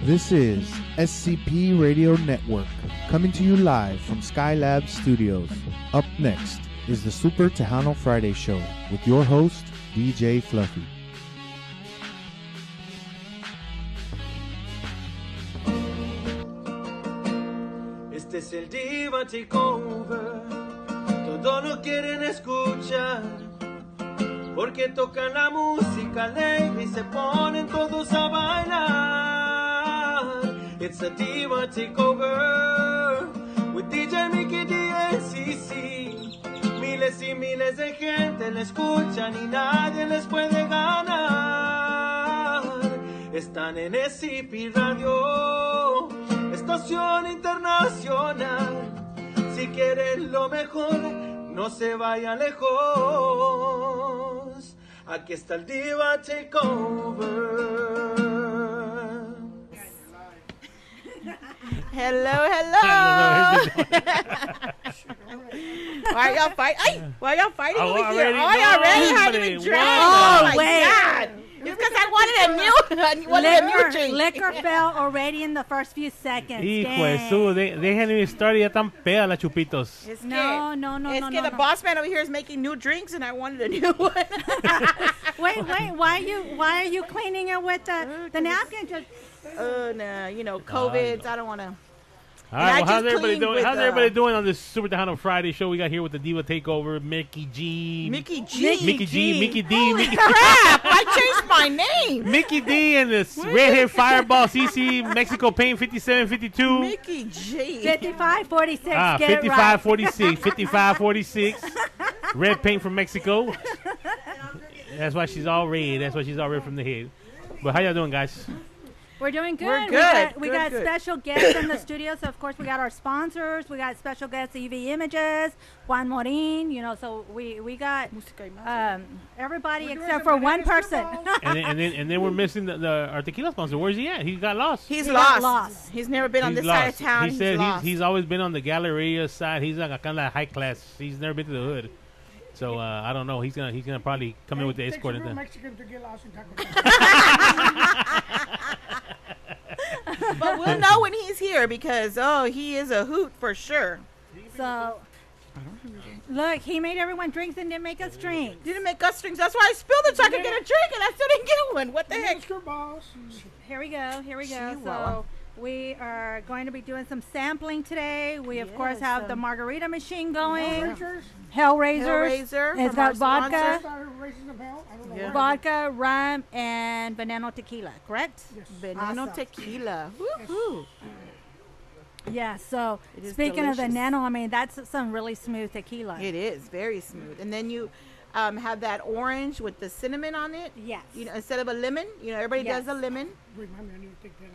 This is SCP Radio Network, coming to you live from Skylab Studios. Up next is the Super Tejano Friday Show with your host, DJ Fluffy. Este es el Diva Takeover, todos lo quieren escuchar, porque tocan la música alegre y se ponen todos a bailar. It's a Diva Takeover with DJ Mickey DNCC. Miles y miles de gente le escuchan y nadie les puede ganar. Están en SCP Radio, estación internacional. Si quieren lo mejor, no se vayan lejos. Aquí está el Diva Takeover. Hello. Why y'all fighting? Why y'all fighting over here? Oh, y'all already had to be drunk. Oh my God. It's because I wanted a new drink. Liquor fell already in the first few seconds. Hijo de su, they hadn't even started, ya tan peda las chupitos. No. It's the boss man over here is making new drinks and I wanted a new one. Wait, why are you cleaning it with the napkin? Just no, COVID. I don't want to. All right, well, how's everybody doing on this Super Tejano Friday show? We got here with the Diva Takeover, Mickey D. Mickey Crap! I changed my name. Mickey D and this redhead fireball CC Mexico Paint 5752. Mickey G. 5546. 5546. 5546. Red paint from Mexico. That's why she's all red. That's why she's all red from the head. But how y'all doing, guys? We're doing good. We're good. We got special guests in the studio. So, of course, we got our sponsors. We got special guests, EV Images, Juan Morin. So we got everybody except for one person. and then we're missing our tequila sponsor. Where's he at? He got lost. He's lost. He's never been on this side of town. He said he's always been on the Galleria side. He's like kind of high class. He's never been to the hood. So I don't know. He's gonna probably come in with the escort. Takes a real Mexican to get lost in Taco Bell. But we'll know when he's here because he is a hoot for sure. So look, he made everyone drinks and didn't make us drinks. Didn't make us drinks. That's why I spilled it so I could get a drink, and I still didn't get one. What the heck? Mr. Boss. Here we go. So we are going to be doing some sampling today. We, of course, have the margarita machine going. Hellraiser. It's got vodka. Vodka, rum, and Veneno tequila, correct? Yes. Veneno tequila. Woo-hoo. Yeah, so speaking of Veneno, I mean, that's some really smooth tequila. It is very smooth. And then you have that orange with the cinnamon on it. Yes. Instead of a lemon. Everybody does a lemon. Wait, mommy, I need to take that.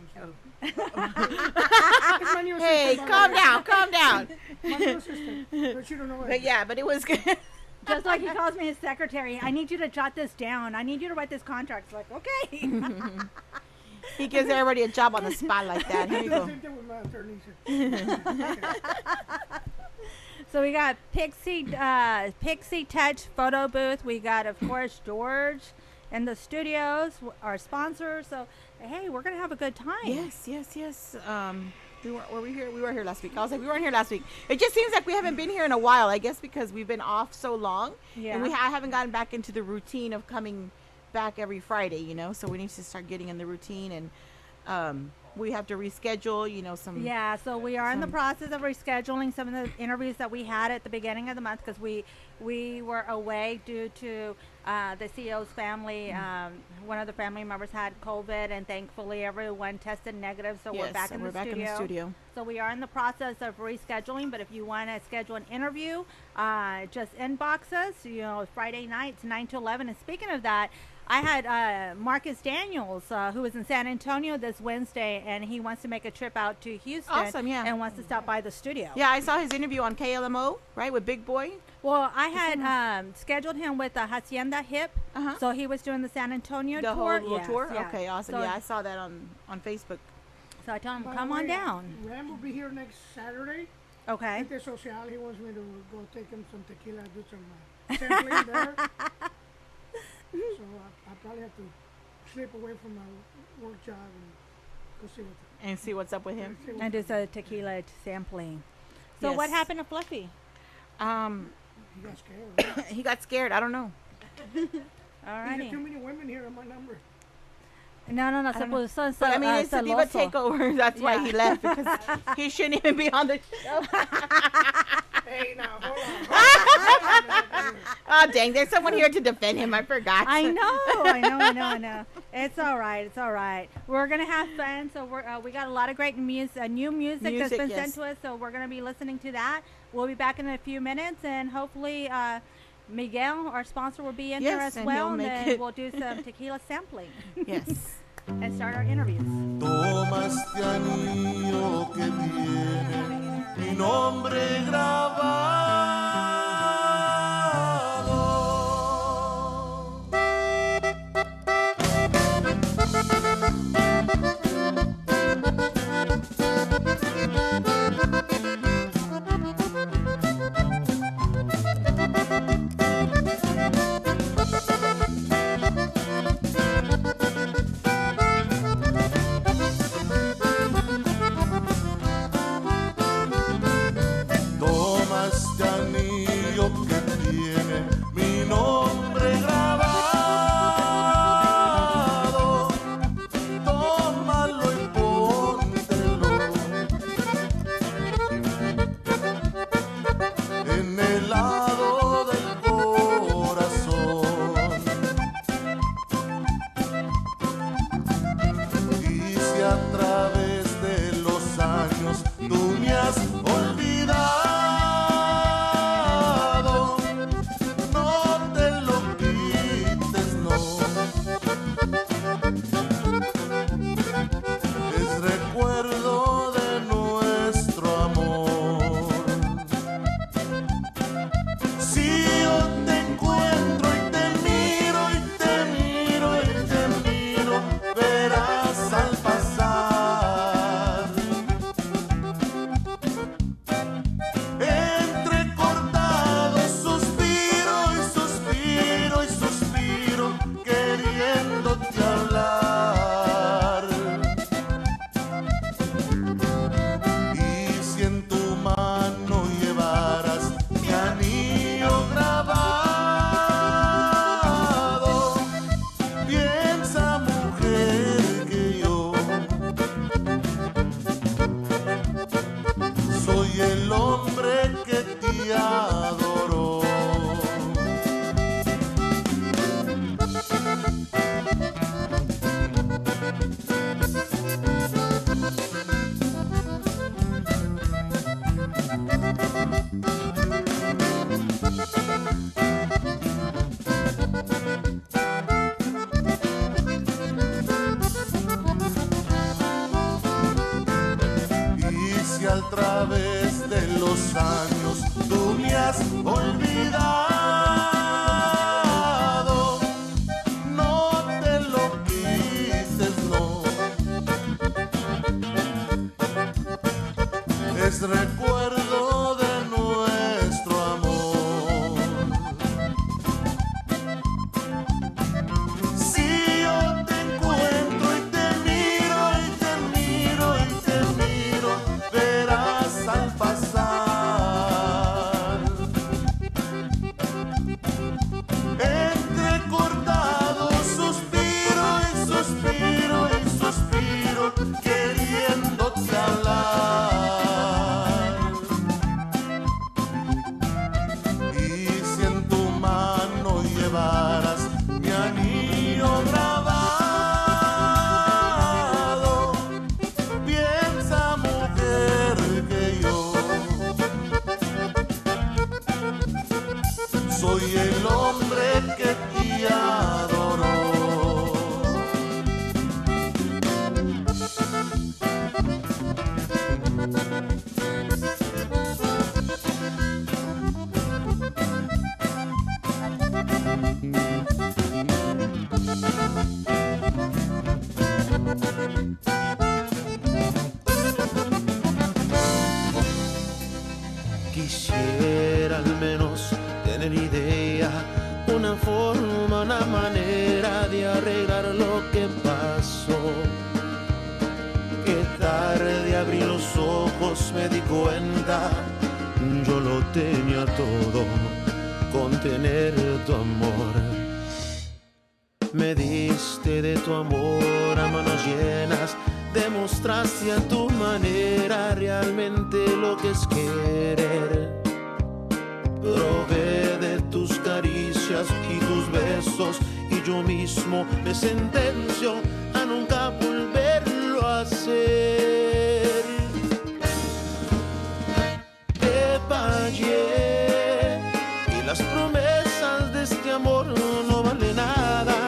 Hey, calm down. My new assistant, but you don't know it. But it was good. Just like he calls me his secretary. I need you to jot this down. I need you to write this contract. It's like, okay. He gives everybody a job on the spot like that. Here you go. So we got Pixie Touch photo booth. We got, of course, George in the studios, our sponsor. So, hey, we're going to have a good time. Yes. Were we here? We were here last week. I was like, we weren't here last week. It just seems like we haven't been here in a while. I guess because we've been off so long. Yeah. And I haven't gotten back into the routine of coming back every Friday, So we need to start getting in the routine. And we have to reschedule, some. Yeah, so we are in the process of rescheduling some of the interviews that we had at the beginning of the month because we were away due to the CEO's family. One of the family members had COVID, and thankfully everyone tested negative, so we're back in the studio. So we are in the process of rescheduling, but if you want to schedule an interview, just inbox us, Friday nights, 9 to 11. And speaking of that, I had Marcus Daniels, who is in San Antonio this Wednesday, and he wants to make a trip out to Houston. Awesome, yeah. And wants to stop by the studio. Yeah, I saw his interview on KLMO, right, with Big Boy. Well, I had scheduled him with Hacienda Hip, so he was doing the San Antonio tour. The whole little tour? Yeah. Okay, awesome. So, I saw that on Facebook. So I told him, come on down. Ram will be here next Saturday. Okay. Social. He wants me to go take him some tequila, do some sampling there. So I probably have to slip away from my work job and and see what's up with him. And do a tequila sampling. So Yes. what happened to Fluffy? He got scared. He got scared. I don't know. Alrighty. Too many women here on my number. No. I don't know. But I mean, it's a diva celoso. takeover. That's why he left, because he shouldn't even be on the show. Hey, now, hold on. Oh, dang. There's someone here to defend him. I forgot. I know. It's all right. We're gonna have fun. So we got a lot of great music, new music that's been sent to us. So we're gonna be listening to that. We'll be back in a few minutes, and hopefully Miguel, our sponsor, will be in there as well, and then we'll do some tequila sampling. Yes. And start our interviews. Toma este anillo que tiene mi nombre grabado. Toma este anillo que tiene mi nombre grabado. Tómalo y póntelo en el lado del corazón. Y si a través de los años tú me has olvidado, no te lo quites, no. Es recuerdo de nuestro amor. Si yo te encuentro y te miro y te miro y te miro, verás al pasar entrecortado suspiro y suspiro y suspiro queriéndote hablar. Y si en tu mano llevaras mi anillo grabado, piensa, mujer, que yo soy el hombre que te adoró. Y si al través de los años tú me has olvidado, no te lo quites, no. Es recuerdo de nuestro amor. Si yo te encuentro y te miro y te miro y te miro, verás al pasar entrecortado suspiro y suspiro y suspiro queriéndote hablar. Y si en tu mano llevaras mi anillo grabado, piensa, mujer, que yo soy el hombre que te adoró. Quisiera al menos tener idea, una forma, una manera de arreglar lo que pasó. tarde abrí los ojos, me di cuenta, yo lo tenía todo, con tener tu amor. Me diste de tu amor a manos llenas, demostraste a tu manera realmente lo que es querer. Probé de tus caricias y tus besos y yo mismo me sentencio a nunca volverlo a hacer. Te fallé y las promesas de este amor no valen nada.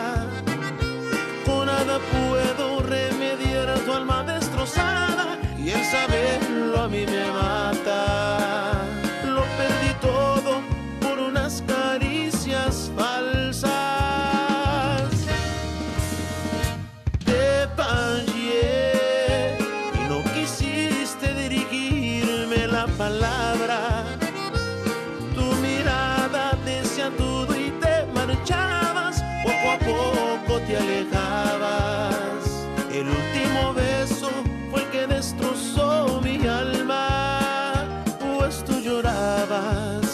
Con nada puedo remediar tu alma destrozada y el saberlo a mí me mata. Lo perdí todo por unas caricias falsas. Te fallé y no quisiste dirigirme la palabra. Tu mirada decía todo y te marchabas. Poco a poco te alejabas. El último beso fue el que destrozó mi alma, pues tú llorabas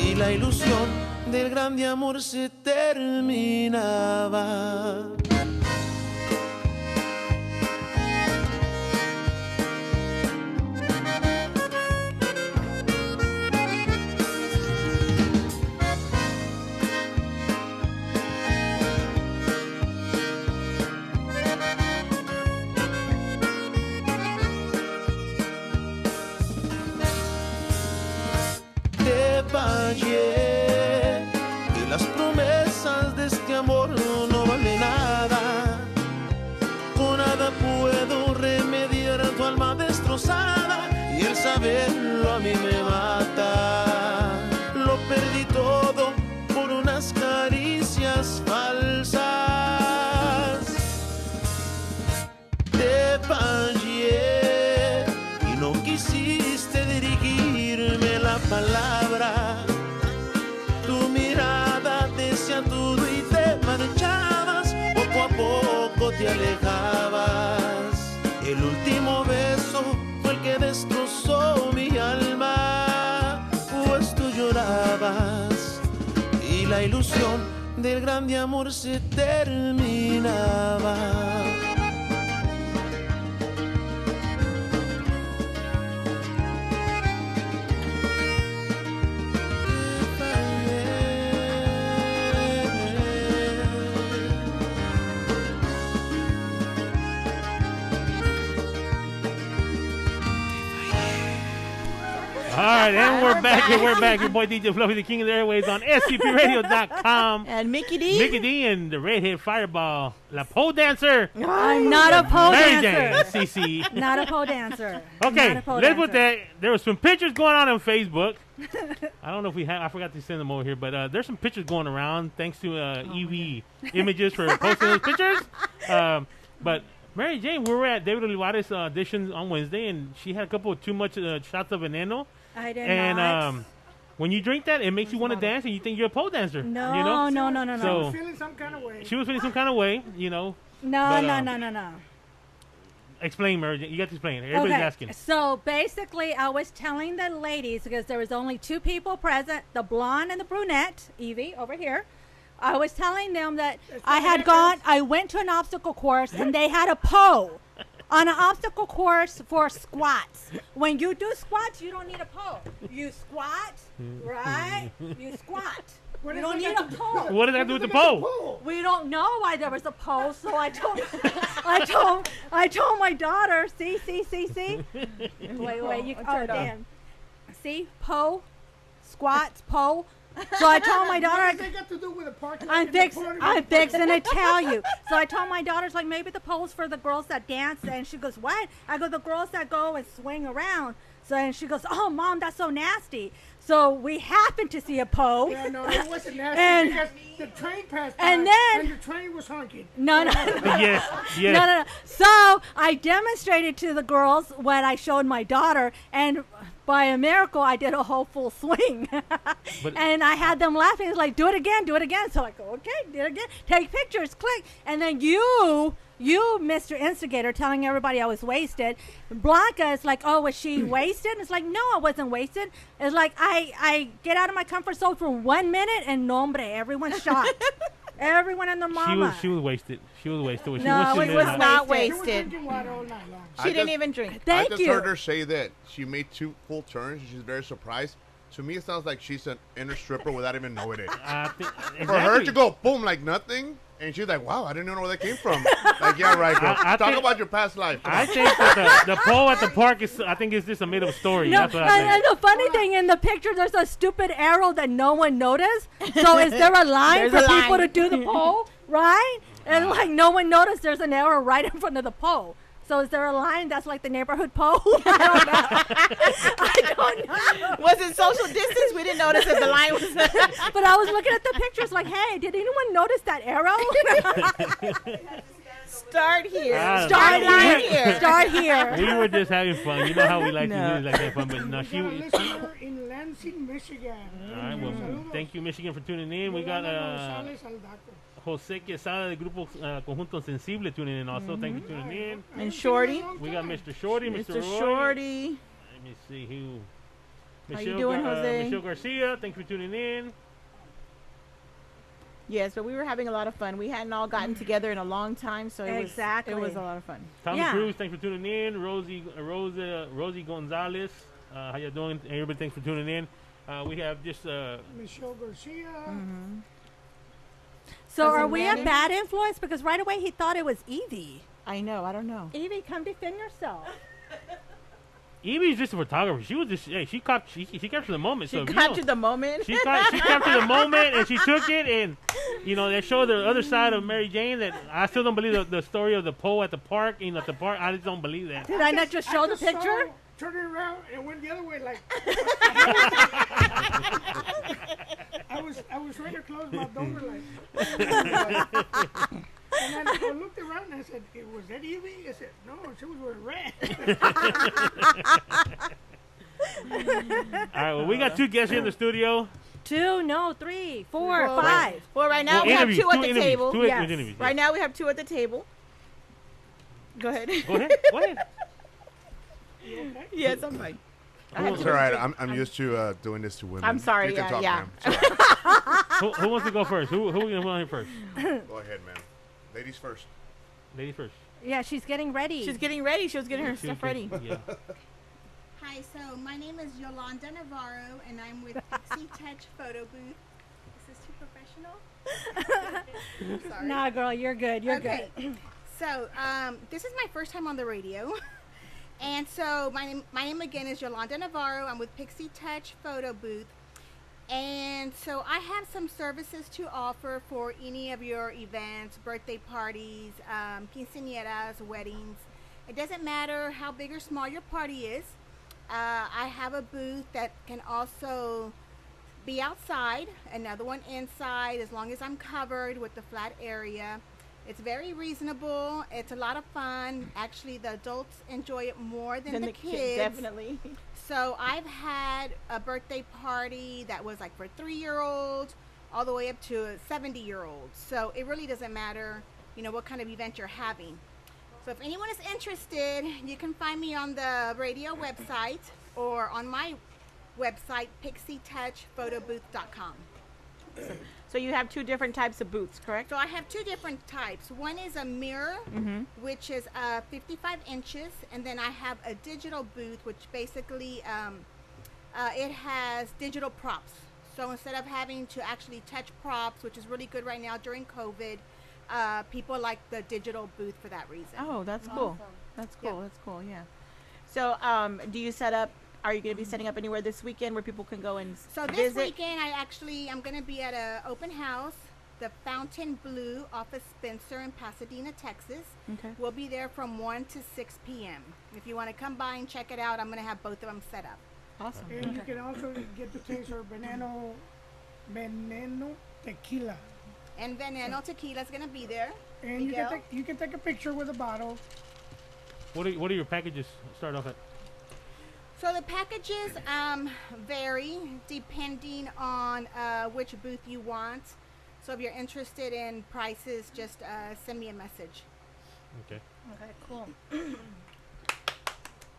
y la ilusión del grande amor se terminaba. Fallé y las promesas de este amor no valen nada. Con nada puedo remediar tu alma destrozada y el saberlo a mí me mata. Lo perdí todo por unas caricias falsas. Te fallé y no quisiste dirigirme la palabra. Tu mirada decía todo y te marchabas. Poco a poco te alejabas. El último beso fue el que destrozó mi alma, pues tú llorabas y la ilusión del grande amor se terminaba. All right, and we're back. Your boy DJ Fluffy, the king of the airways on scpradio.com. And Mickey D. Mickey D and the redhead fireball, la pole dancer. I'm not a pole Mary dancer. Jane, CC. Not a pole dancer. Okay, Not a pole let's put dancer. that. There were some pictures going on Facebook. I don't know if we have. I forgot to send them over here, but there's some pictures going around. Thanks to EV Images for posting those pictures. But Mary Jane, we were at David Olivares' audition on Wednesday, and she had a couple of too much shots of veneno. I did And not. when you drink that, it makes you want to dance, and you think you're a pole dancer. No, you know? no. I So- was feeling some kind of way. She was feeling some kind of way, you know. No. But, Explain, Mary Jane. You got to explain. Everybody's asking. So basically, I was telling the ladies, because there was only two people present, the blonde and the brunette, Evie, over here. I was telling them that I went to an obstacle course, and they had a pole on an obstacle course for squats. When you do squats, you don't need a pole. You squat, right? You squat. You don't need a pole. What did that do with the pole? We don't know why there was a pole, so I told my daughter, see. Wait, damn. See, pole, squats, pole. So I told my daughter. What does that got to do with a parking lot? I'm fixing to tell you. So I told my daughters, like, maybe the pole's for the girls that dance. And she goes, what? I go, the girls that go and swing around. So and she goes, oh, Mom, that's so nasty. So we happened to see a pole. Yeah, no, it wasn't nasty And- because the train passed by and then- and the train was honking. No. Yes. No. So I demonstrated to the girls what I showed my daughter, and by a miracle, I did a whole full swing. And I had them laughing. It's like, do it again. So I go, okay, do it again. Take pictures, click. And then you you, Mr. Instigator, telling everybody I was wasted. Blanca is like, oh, was she wasted? It's like, no, I wasn't wasted. It's like, I get out of my comfort zone for 1 minute and nombre, everyone's shocked. Everyone and their mama. She was wasted. She was wasted. No, she it was not She was wasted. drinking water all night long. She didn't even drink. Thank I just you. heard her say that she made 2 full turns and she's very surprised. To me, it sounds like she's an inner stripper without even knowing it. Exactly. For her to go boom like nothing, and she's like, "Wow, I didn't even know where that came from." Like, yeah, right, girl. I Talk think- about your past life. Come I on. think that the pole at the park is. I think it's just a made up story. No, That's what I and think. the funny thing in the picture, there's a stupid arrow that no one noticed. So is there a line There's for a people line. to do the pole, right? And like no one noticed there's an arrow right in front of the pole. So is there a line that's like the neighborhood pole? I don't know. I don't know. Was it social distance? We didn't notice that the line was. But I was looking at the pictures like, hey, did anyone notice that arrow? Start here. Ah, Start we- line we- here. Start here. We were just having fun. You know how we like No. to really like have fun, but no, We she. got a listener in Lansing, Michigan. All right, well, Saludos. thank you, Michigan, for tuning in. We got Yolanda González Aldaco. Jose Quesada del Grupo Conjunto Sensible tuning in also. Thank you for tuning in. And Shorty. We got Mr. Shorty, Mr. Mr. Roy. Shorty. Let me see who. How you doing, Jose? Michelle Garcia, thank you for tuning in. Yes, but we were having a lot of fun. We hadn't all gotten together in a long time, so it Exactly. was a lot of fun. Tommy Yeah. Cruz, thanks for tuning in. Rosie Gonzalez, how you doing? Everybody, thanks for tuning in. We have just Michelle Garcia. So Cousin are we Manny? a bad influence? Because right away he thought it was Evie. I know. I don't know. Evie, come defend yourself. Evie's just a photographer. She was just she captured the moment. She so if you captured don't- the moment. She captured the moment and she took it, and they showed the other side of Mary Jane. That I still don't believe the story of the pole at the park. At the park, I just don't believe that. Did I not just show the just picture? saw her turn around and went the other way. Like I was trying to close my door. Like, and then I looked around and I said, "Was that Evie?" I said, "No, she was wearing red." All right, well, we got 2 guests here in the studio. 2, no, 3, 4, Well, 5. Well, right now Well, we have interviews, 2 at two the interviews, table. two Yes. interviews, Right now we have 2 at the table. Go ahead. Go ahead. Go ahead. Yes, I'm fine. It's all right. I'm used to doing this to women. I'm sorry, You can yeah, talk, yeah. ma'am. It's all right. Who wants to go first? Who are we going to put on here first? Go ahead, man. Ladies first. Lady first. Yeah, she's getting ready. She's getting ready. She was getting her She- stuff she- ready. Yeah. Hi, so my name is Yolanda Navarro, and I'm with Pixie Touch Photo Booth. Is this too professional? Sorry. Nah, girl, you're good. You're Okay. good. So, this is my first time on the radio. And so, my name again is Yolanda Navarro. I'm with Pixie Touch Photo Booth. And so, I have some services to offer for any of your events, birthday parties, quinceañeras, weddings. It doesn't matter how big or small your party is. I have a booth that can also be outside, another one inside, as long as I'm covered with the flat area. It's very reasonable. It's a lot of fun. Actually, the adults enjoy it more than the kids. Definitely. So I've had a birthday party that was like for 3-year-olds all the way up to a 70-year-old. So it really doesn't matter, what kind of event you're having. So if anyone is interested, you can find me on the radio website or on my website, pixietouchphotobooth.com. So you have 2 different types of booths, correct? So I have 2 different types. One is a mirror, which is 55 inches, and then I have a digital booth, which basically it has digital props. So instead of having to actually touch props, which is really good right now during COVID, people like the digital booth for that reason. Oh, that's cool. That's cool. Yep. That's cool. Yeah. So, do you set up? Are you going to be setting up anywhere this weekend where people can go and So this visit? weekend, I'm going to be at an open house, the Fountain Blue off of Spencer in Pasadena, Texas. Okay. We'll be there from 1 to 6 p.m. If you want to come by and check it out, I'm going to have both of them set up. Awesome. And you can also get to taste our veneno tequila. And Veneno Tequila is going to be there. And you Miguel? can take a picture with a bottle. What are your packages start off at? So the packages vary depending on which booth you want. So if you're interested in prices, just send me a message. Okay. Okay, cool.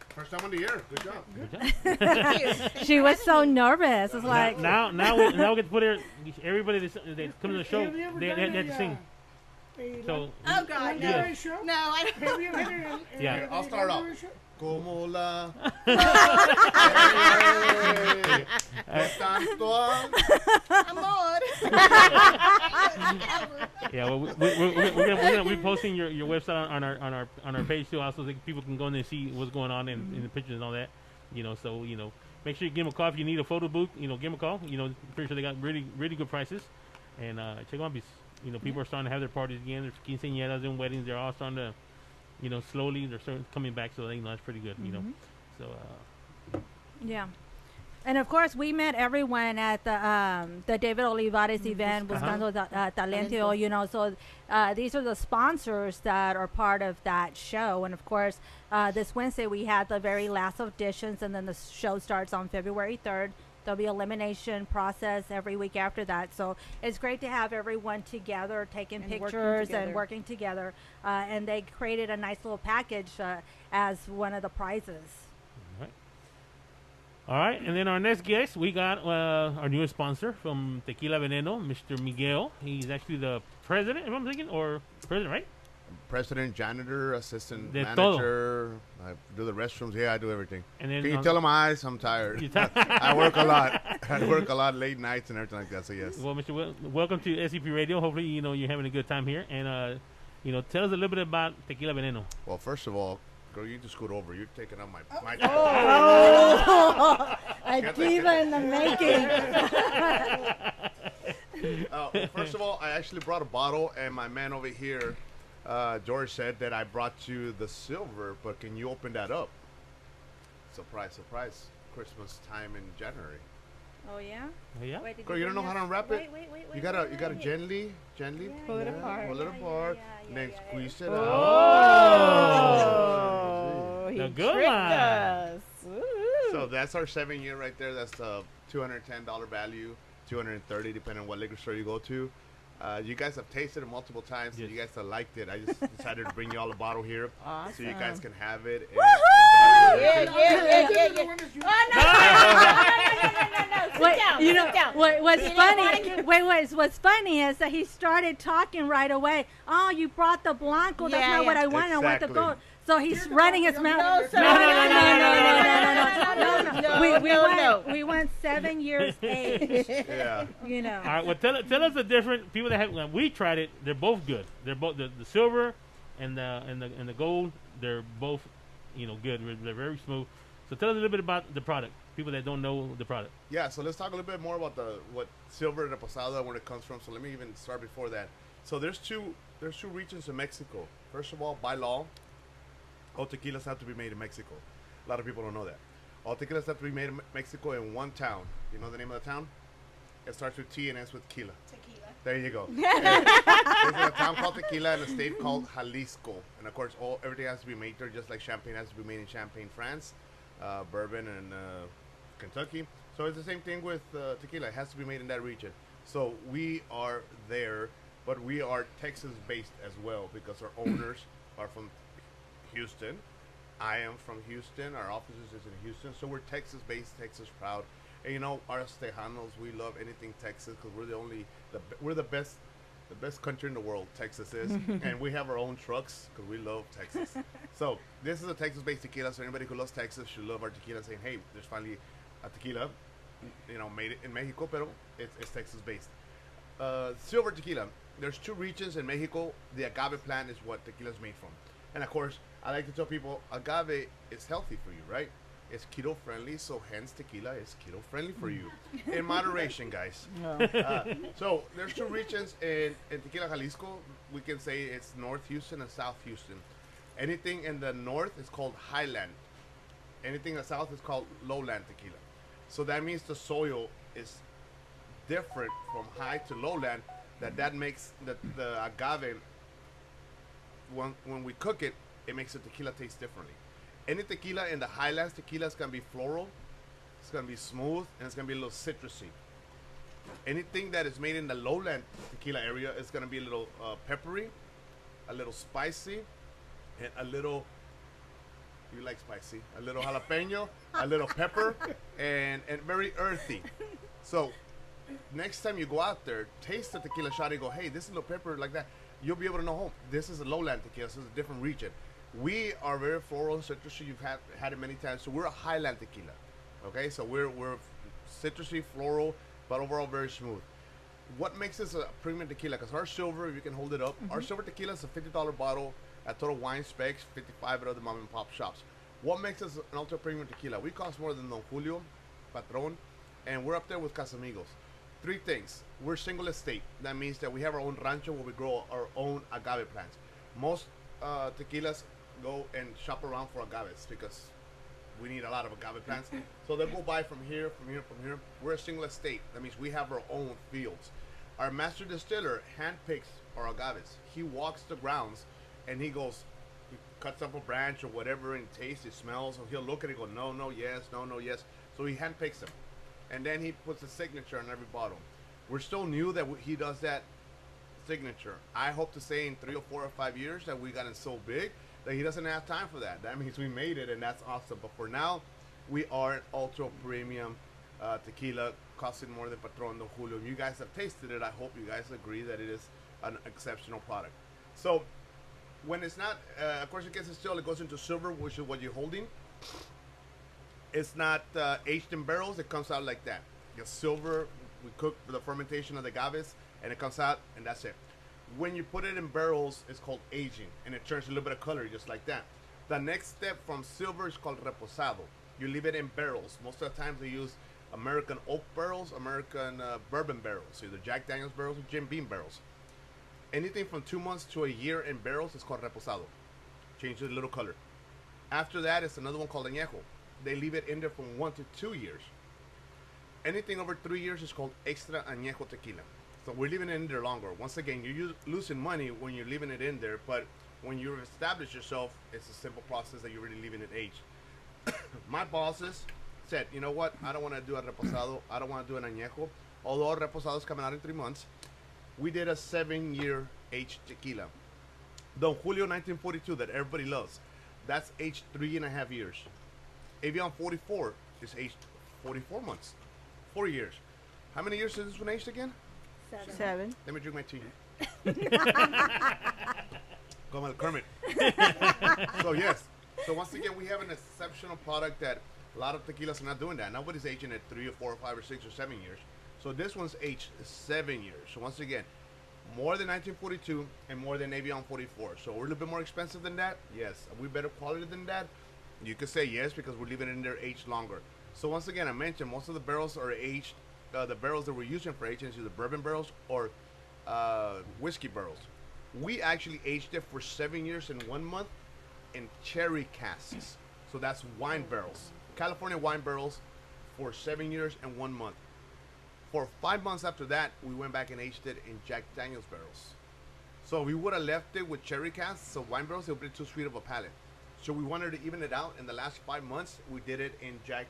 First time on the air. Good job. Good job. Thank you. Thanks She for was having so me. nervous. It's like, now we get to put her. Everybody that comes to the show, Have you ever they done have to sing. So Oh God, no. Yeah. show? No, I don't. Have you ever Yeah. I'll start off. Como la. Tanto Amor. yeah, well, we're gonna be posting your website on our page too, also so people can go in there and see what's going on in the pictures and all that. So make sure you give them a call if you need a photo booth. Give them a call. Pretty sure they got really good prices. And check them out. People are starting to have their parties again. There's quinceañeras and weddings. They're all starting to, slowly they're starting coming back. So that's pretty good. So yeah. And of course, we met everyone at the David Olivares event, Buscando Talento. So these are the sponsors that are part of that show. And of course, this Wednesday we had the very last auditions, and then the show starts on February 3rd. There'll be elimination process every week after that. So it's great to have everyone together, taking And pictures working and working together. And they created a nice little package as one of the prizes. all right, and then our next guest, we got our newest sponsor from Tequila Veneno, Mr. Miguel. He's actually the president, if I'm thinking, or president, right? President, janitor, assistant De manager. I do the restrooms. Yeah, I do everything. And then Can you tell them eyes? I'm tired. I work a lot. I work a lot late nights and everything like that. So yes. Well, Mr. Welcome to SCP Radio. Hopefully, you're having a good time here, and tell us a little bit about Tequila Veneno. Well, first of all, girl, you need to scoot over. You're taking up my. A diva in the making. First of all, I actually brought a bottle, and my man over here, George, said that I brought you the silver, but can you open that up? Surprise, surprise. Christmas time in January. Oh, yeah? Yeah. Wait, did Girl, you don't know how to unwrap it? Wait. You gotta gently Pull it apart. Pull it apart, and then squeeze it out. Oh, he The good tricked one. us. Ooh. So that's our 7-year right there. That's the $210 value, $230 depending on what liquor store you go to. You guys have tasted it multiple times, and you guys have liked it. I just decided to bring you all a bottle here, so you guys can have it. And Yeah. Wait, Sit down. what's funny is that he started talking right away. Oh, you brought the Blanco. That's not what I want. I want the Exactly. gold. So he's running his mouth. No. We went 7 years age. yeah. All right. Well, tell us the different people that have. When we tried it, they're both good. They're both the silver and the gold. They're both good. They're very smooth. So tell us a little bit about the product. People that don't know the product. Yeah, so let's talk a little bit more about what silver de posada, where it comes from. So let me even start before that. So there's two regions in Mexico. First of all, by law, all tequilas have to be made in Mexico. A lot of people don't know that. All tequilas have to be made in Mexico in one town. You know the name of the town? It starts with T and ends with Tequila. Tequila. There you go. There's a town called Tequila and a state called Jalisco. And of course, everything has to be made there, just like champagne has to be made in Champagne, France, bourbon, and Kentucky. So it's the same thing with tequila. It has to be made in that region. So we are there, but we are Texas-based as well because our owners are from Houston. I am from Houston. Our offices is in Houston. So we're Texas-based, Texas proud. And us Tejanos, we love anything Texas because we're the best country in the world. Texas is, and we have our own trucks because we love Texas. So this is a Texas-based tequila. So anybody who loves Texas should love our tequila. Saying, hey, there's finally a tequila, made it in Mexico, pero it's Texas-based. Silver tequila. There's two regions in Mexico. The agave plant is what tequila is made from, and of course, I like to tell people agave is healthy for you, right? It's keto friendly, so hence tequila is keto friendly for you. In moderation, guys. So there's two regions in Tequila Jalisco. We can say it's North Houston and South Houston. Anything in the north is called highland. Anything in the south is called lowland tequila. So that means the soil is different from high to lowland. That makes the agave, when we cook it, it makes the tequila taste differently. Any tequila in the highlands tequila is going to be floral, it's going to be smooth, and it's going to be a little citrusy. Anything that is made in the lowland tequila area is going to be a little peppery, a little spicy, and a little. You like spicy? A little jalapeno, a little pepper, and very earthy. So next time you go out there, taste the tequila shot and go, hey, this is a little pepper like that. You'll be able to know, oh, this is a lowland tequila. This is a different region. We are very floral and citrusy. You've had it many times. So we're a highland tequila. Okay, so we're citrusy, floral, but overall very smooth. What makes this a premium tequila? Because our silver, if you can hold it up, our silver tequila is a $50 bottle at Total Wine Specs, 55 at other mom and pop shops. What makes us an ultra premium tequila? We cost more than Don Julio, Patron, and we're up there with Casamigos. Three things. We're single estate. That means that we have our own rancho where we grow our own agave plants. Most tequilas go and shop around for agaves because we need a lot of agave plants. So they'll go buy from here, from here, from here. We're a single estate. That means we have our own fields. Our master distiller handpicks our agaves. He walks the grounds and he goes, he cuts up a branch or whatever and tastes, it smells. So he'll look at it and go, no, no, yes, no, no, yes. So he handpicks them. And then he puts a signature on every bottle. We're still new that he does that signature. I hope to say in 3 or 4 or 5 years that we got it so big that he doesn't have time for that. That means we made it, and that's awesome. But for now, we are an ultra premium tequila costing more than Patron Don Julio. You guys have tasted it. I hope you guys agree that it is an exceptional product. So when it's not, of course, it gets distilled, it goes into silver, which is what you're holding. It's not aged in barrels. It comes out like that. The silver, we cook for the fermentation of the agaves, and it comes out, and that's it. When you put it in barrels, it's called aging, and it turns a little bit of color just like that. The next step from silver is called reposado. You leave it in barrels. Most of the times they use American oak barrels, American bourbon barrels, either Jack Daniels barrels or Jim Beam barrels. Anything from 2 months to a year in barrels is called reposado. Changes a little color. After that, it's another one called añejo. They leave it in there from 1 to 2 years. Anything over 3 years is called extra añejo tequila. So we're leaving it in there longer. Once again, you're losing money when you're leaving it in there, but when you establish yourself, it's a simple process that you're really leaving it aged. My bosses said, you know what? I don't want to do a reposado. I don't want to do an añejo. Although reposado is coming out in 3 months, we did a 7-year aged tequila. Don Julio 1942 that everybody loves. That's aged 3.5 years. Avion 44 is aged 44 months. 4 years. How many years is this one aged again? 7. Let me drink my tea. Come on, Kermit. So yes. So once again, we have an exceptional product that a lot of tequilas are not doing that. Nobody's aging at 3 or 4 or 5 or 6 or 7 years. So this one's aged 7 years. So once again, more than 1942 and more than Avion 44. So we're a little bit more expensive than that. Yes. Are we better quality than that? You could say yes because we're leaving it in there aged longer. So once again, I mentioned most of the barrels are aged. The barrels that we're using for aging is either bourbon barrels or whiskey barrels. We actually aged it for 7 years and 1 month in cherry casks. So that's wine barrels. California wine barrels for 7 years and 1 month. For 5 months after that, we went back and aged it in Jack Daniels barrels. So we would have left it with cherry casks, so wine barrels, it would be too sweet of a palate. So we wanted to even it out. In the last 5 months, we did it in Jack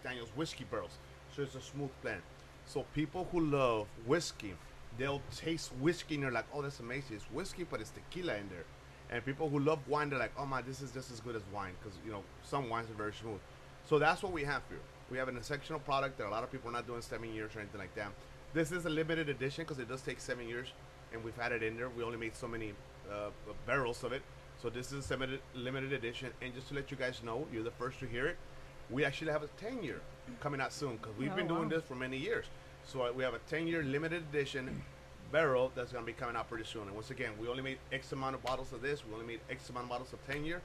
Daniels whiskey barrels. So it's a smooth blend. So people who love whiskey, they'll taste whiskey and they're like, oh, that's amazing. It's whiskey, but it's tequila in there. And people who love wine, they're like, oh my, this is just as good as wine. Because, you know, some wines are very smooth. So that's what we have here. We have an exceptional product that a lot of people are not doing 7 years or anything like that. This is a limited edition because it does take 7 years. And we've had it in there. We only made so many barrels of it. So this is a limited edition. And just to let you guys know, you're the first to hear it. We actually have a 10-year coming out soon because we've been doing this for many years. So we have a 10-year limited edition barrel that's going to be coming out pretty soon. And once again, we only made X amount of bottles of this. We only made X amount of bottles of 10-year.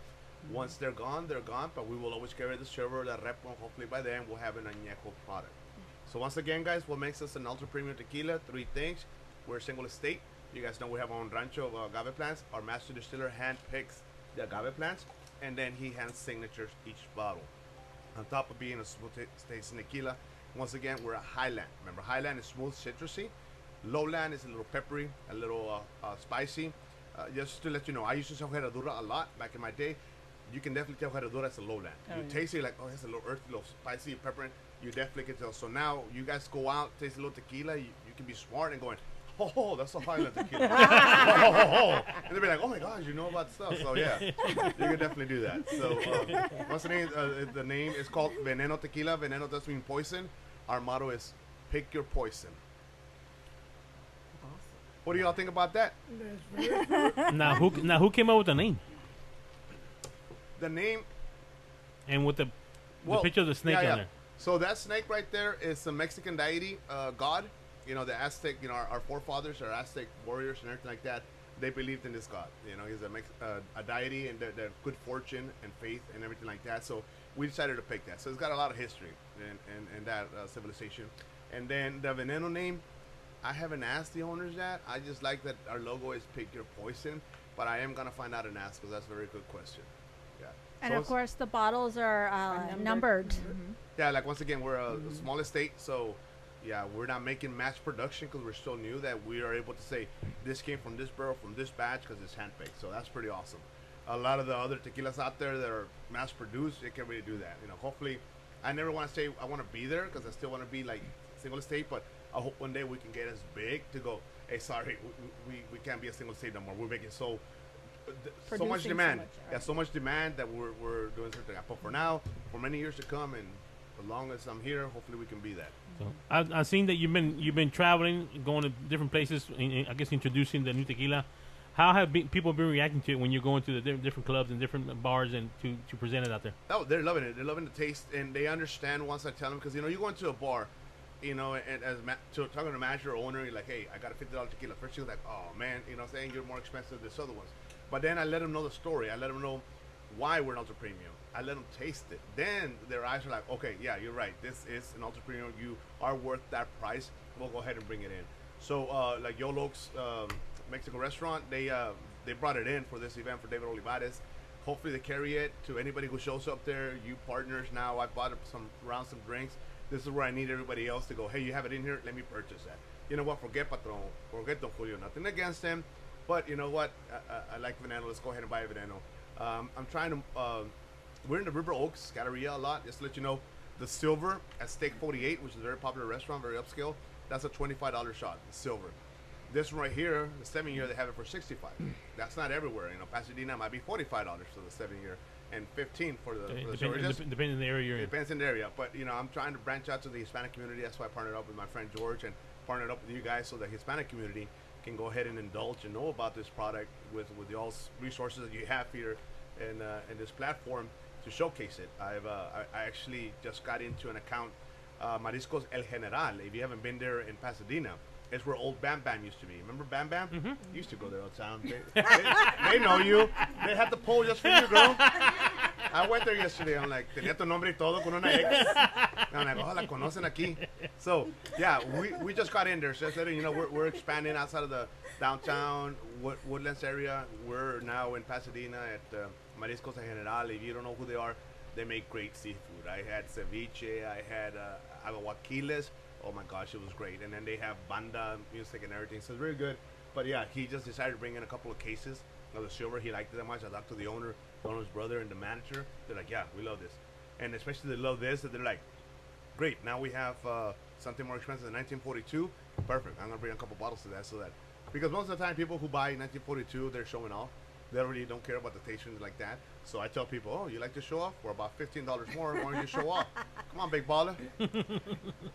Once they're gone, they're gone. But we will always carry the silver, the repo. Hopefully by then we'll have an añejo product. So once again, guys, what makes us an ultra premium tequila? 3 things. We're a single estate. You guys know we have our own rancho of agave plants. Our master distiller hand picks the agave plants, and then he hands signatures each bottle. On top of being a smooth tasting tequila, once again, we're a highland. Remember, highland is smooth, citrusy. Lowland is a little peppery, a little spicy. Just to let you know, I used to sell herradura a lot back in my day. You can definitely tell herradura is a lowland. You taste it like, oh, it's a little earthy, a little spicy, peppery. You definitely can tell. So now, you guys go out, taste a little tequila. You can be smart and going, oh, that's a Highland tequila. oh. And they'll be like, oh my gosh, you know about stuff. So yeah, you can definitely do that. So once the name is called Veneno Tequila. Veneno does mean poison. Our motto is pick your poison. What do y'all think about that? Now who came up with the name? The name and with the picture of the snake on there. So that snake right there is a Mexican deity, god. You know, the Aztec, our forefathers are Aztec warriors and everything like that. They believed in this god. You know, he's a deity and the good fortune and faith and everything like that. So we decided to pick that. So it's got a lot of history in that civilization. And then the Veneno name, I haven't asked the owners that. I just like that our logo is pick your poison. But I am going to find out and ask because that's a very good question. Yeah. And so of course, the bottles are numbered. Mm-hmm. Yeah, like once again, we're a small estate, so yeah, we're not making mass production because we're still new. That we are able to say this came from this barrel, from this batch, because it's hand baked. So that's pretty awesome. A lot of the other tequilas out there that are mass produced, they can't really do that. You know, hopefully, I never want to say I want to be there because I still want to be like single estate, but I hope one day we can get as big to go. Hey, sorry, we can't be a single estate no more. We're making so much demand. So much demand that we're doing something. But for now, for many years to come, and as long as I'm here, hopefully we can be that. So I've seen that you've been traveling, going to different places. I guess introducing the new tequila. How have people been reacting to it when you're going to the different clubs and different bars and to present it out there? Oh, they're loving it. They're loving the taste, and they understand once I tell them, because you go into a bar, and as talking to manager or owner, you're like, hey, I got a $50 tequila. First you're like, oh man, saying you're more expensive than this other ones. But then I let them know the story. I let them know why we're an ultra premium. I let them taste it. Then their eyes are like, okay, yeah, you're right. This is an ultra premium. You are worth that price. We'll go ahead and bring it in. So like Yolo's Mexican restaurant, they brought it in for this event for David Olivares. Hopefully they carry it to anybody who shows up there. You partners now. I bought some drinks. This is where I need everybody else to go. Hey, you have it in here. Let me purchase that. You know what? Forget Patron. Forget Don Julio. Nothing against them. But you know what? I like Veneno. Let's go ahead and buy Veneno. I'm trying to... we're in the River Oaks Galleria a lot. Just to let you know, the silver at Steak 48, which is a very popular restaurant, very upscale, that's a $25 shot, the silver. This one right here, the 7-year, they have it for $65. That's not everywhere. Pasadena might be $45 for the 7-year and $15 for the silver. Depending on the area you're in. Depends on the area. But, I'm trying to branch out to the Hispanic community. That's why I partnered up with my friend George and partnered up with you guys so the Hispanic community can go ahead and indulge and know about this product with all resources that you have here in this platform to showcase it. I actually just got into an account, Mariscos El General. If you haven't been there in Pasadena, it's where old Bam Bam used to be. Remember Bam Bam? Mm-hmm. You used to go there all the time. They know you. They had the pole just for you, girl. I went there yesterday. I'm like, tenía tu nombre y todo con una X. I'm like, oh, la conocen aquí. So, yeah, we just got in there. So just letting you know, we're expanding outside of the downtown Woodlands area. We're now in Pasadena at Mariscos El General. If you don't know who they are, they make great seafood. I had ceviche. I had aguaquiles. Oh my gosh, it was great. And then they have banda music and everything. So it's very good. But yeah, he just decided to bring in a couple of cases of the silver. He liked it that much. I talked to the owner's brother and the manager. They're like, yeah, we love this. And especially they love this. And they're like, great. Now we have something more expensive than 1942. Perfect. I'm going to bring a couple bottles to that. Because most of the time people who buy 1942, they're showing off. They really don't care about the tasting like that. So I tell people, oh, you like to show off? For about $15 more, why don't you show off? Come on, big baller.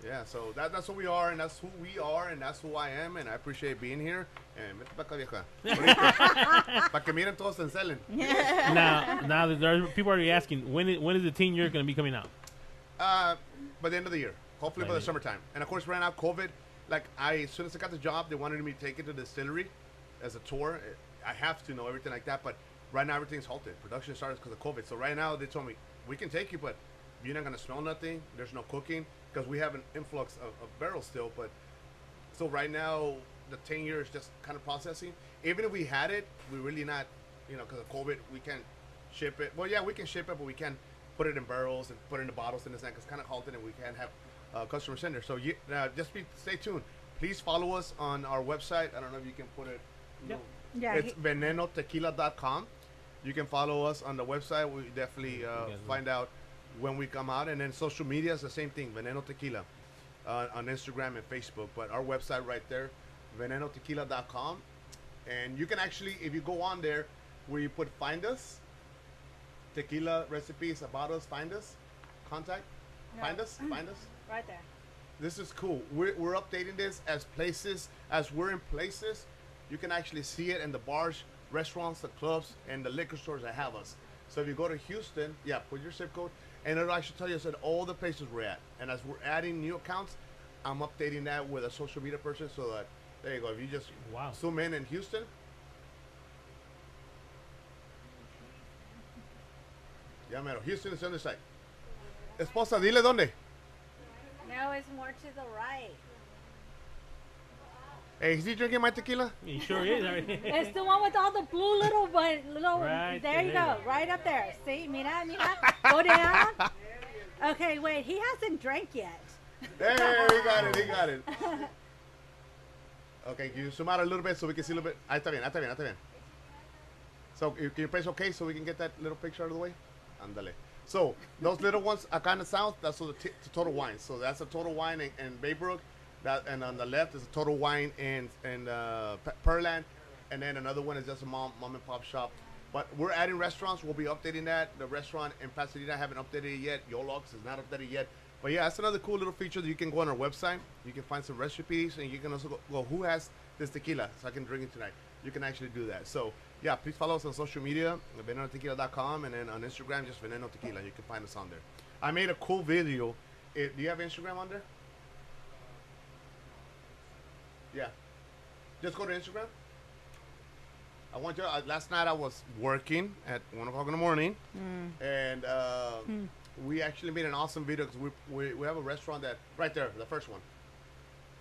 Yeah, so that's who we are, and that's who we are, and that's who I am, and I appreciate being here. And vete pa' acá, vieja. Pa' que miren todos en Selen. Now there are people already asking, when is the 10-year going to be coming out? By the end of the year. Hopefully by the summertime. And of course, right now, COVID, as soon as I got the job, they wanted me to take it to the distillery as a tour. I have to know everything like that, but right now everything's halted. Production started because of COVID. So right now they told me, we can take you, but you're not going to smell nothing. There's no cooking because we have an influx of barrels still. But so right now the 10-year is just kind of processing. Even if we had it, we're really not, because of COVID, we can't ship it. Well, yeah, we can ship it, but we can't put it in barrels and put it in the bottles and this and that. It's kind of halted and we can't have customer center. So stay tuned. Please follow us on our website. I don't know if you can put it. Yeah, it's venenotequila.com. You can follow us on the website. We definitely find out when we come out. And then social media is the same thing, Veneno Tequila, on Instagram and Facebook. But our website right there, venenotequila.com. And you can actually, if you go on there where you put find us, tequila recipes about us, find us, contact, find us. Right there. This is cool. We're updating this as we're in places. You can actually see it in the bars, restaurants, the clubs, and the liquor stores that have us. So if you go to Houston, put your zip code, and it'll actually tell you all the places we're at. And as we're adding new accounts, I'm updating that with a social media person so that, there you go. If you just zoom in Houston. Ya mero. Houston is on the side. Esposa, dile dónde. No, it's more to the right. Hey, is he drinking my tequila? He sure is. It's the one with all the blue little. Right there you go. Right up there. See, mira. Go down. Okay, wait. He hasn't drank yet. Hey, he got it. Okay, can you zoom out a little bit so we can see a little bit? Ahí está bien. So, can you press OK so we can get that little picture out of the way? Andale. So, those little ones acá in the south, that's the Total Wine. So, that's a Total Wine in Baybrook. And on the left is a Total Wine in Pearland. And then another one is just a mom and pop shop. But we're adding restaurants. We'll be updating that. The restaurant in Pasadena, I haven't updated it yet. Yolox is not updated yet. But yeah, that's another cool little feature that you can go on our website. You can find some recipes, and you can also go who has this tequila, so I can drink it tonight. You can actually do that. So yeah, please follow us on social media, venenotequila.com, and then on Instagram, just Veneno Tequila. You can find us on there. I made a cool video. Do you have Instagram on there? Yeah. Just go to Instagram. I want you. Last night I was working at 1 o'clock in the morning, and we actually made an awesome video because we have a restaurant that right there, the first one.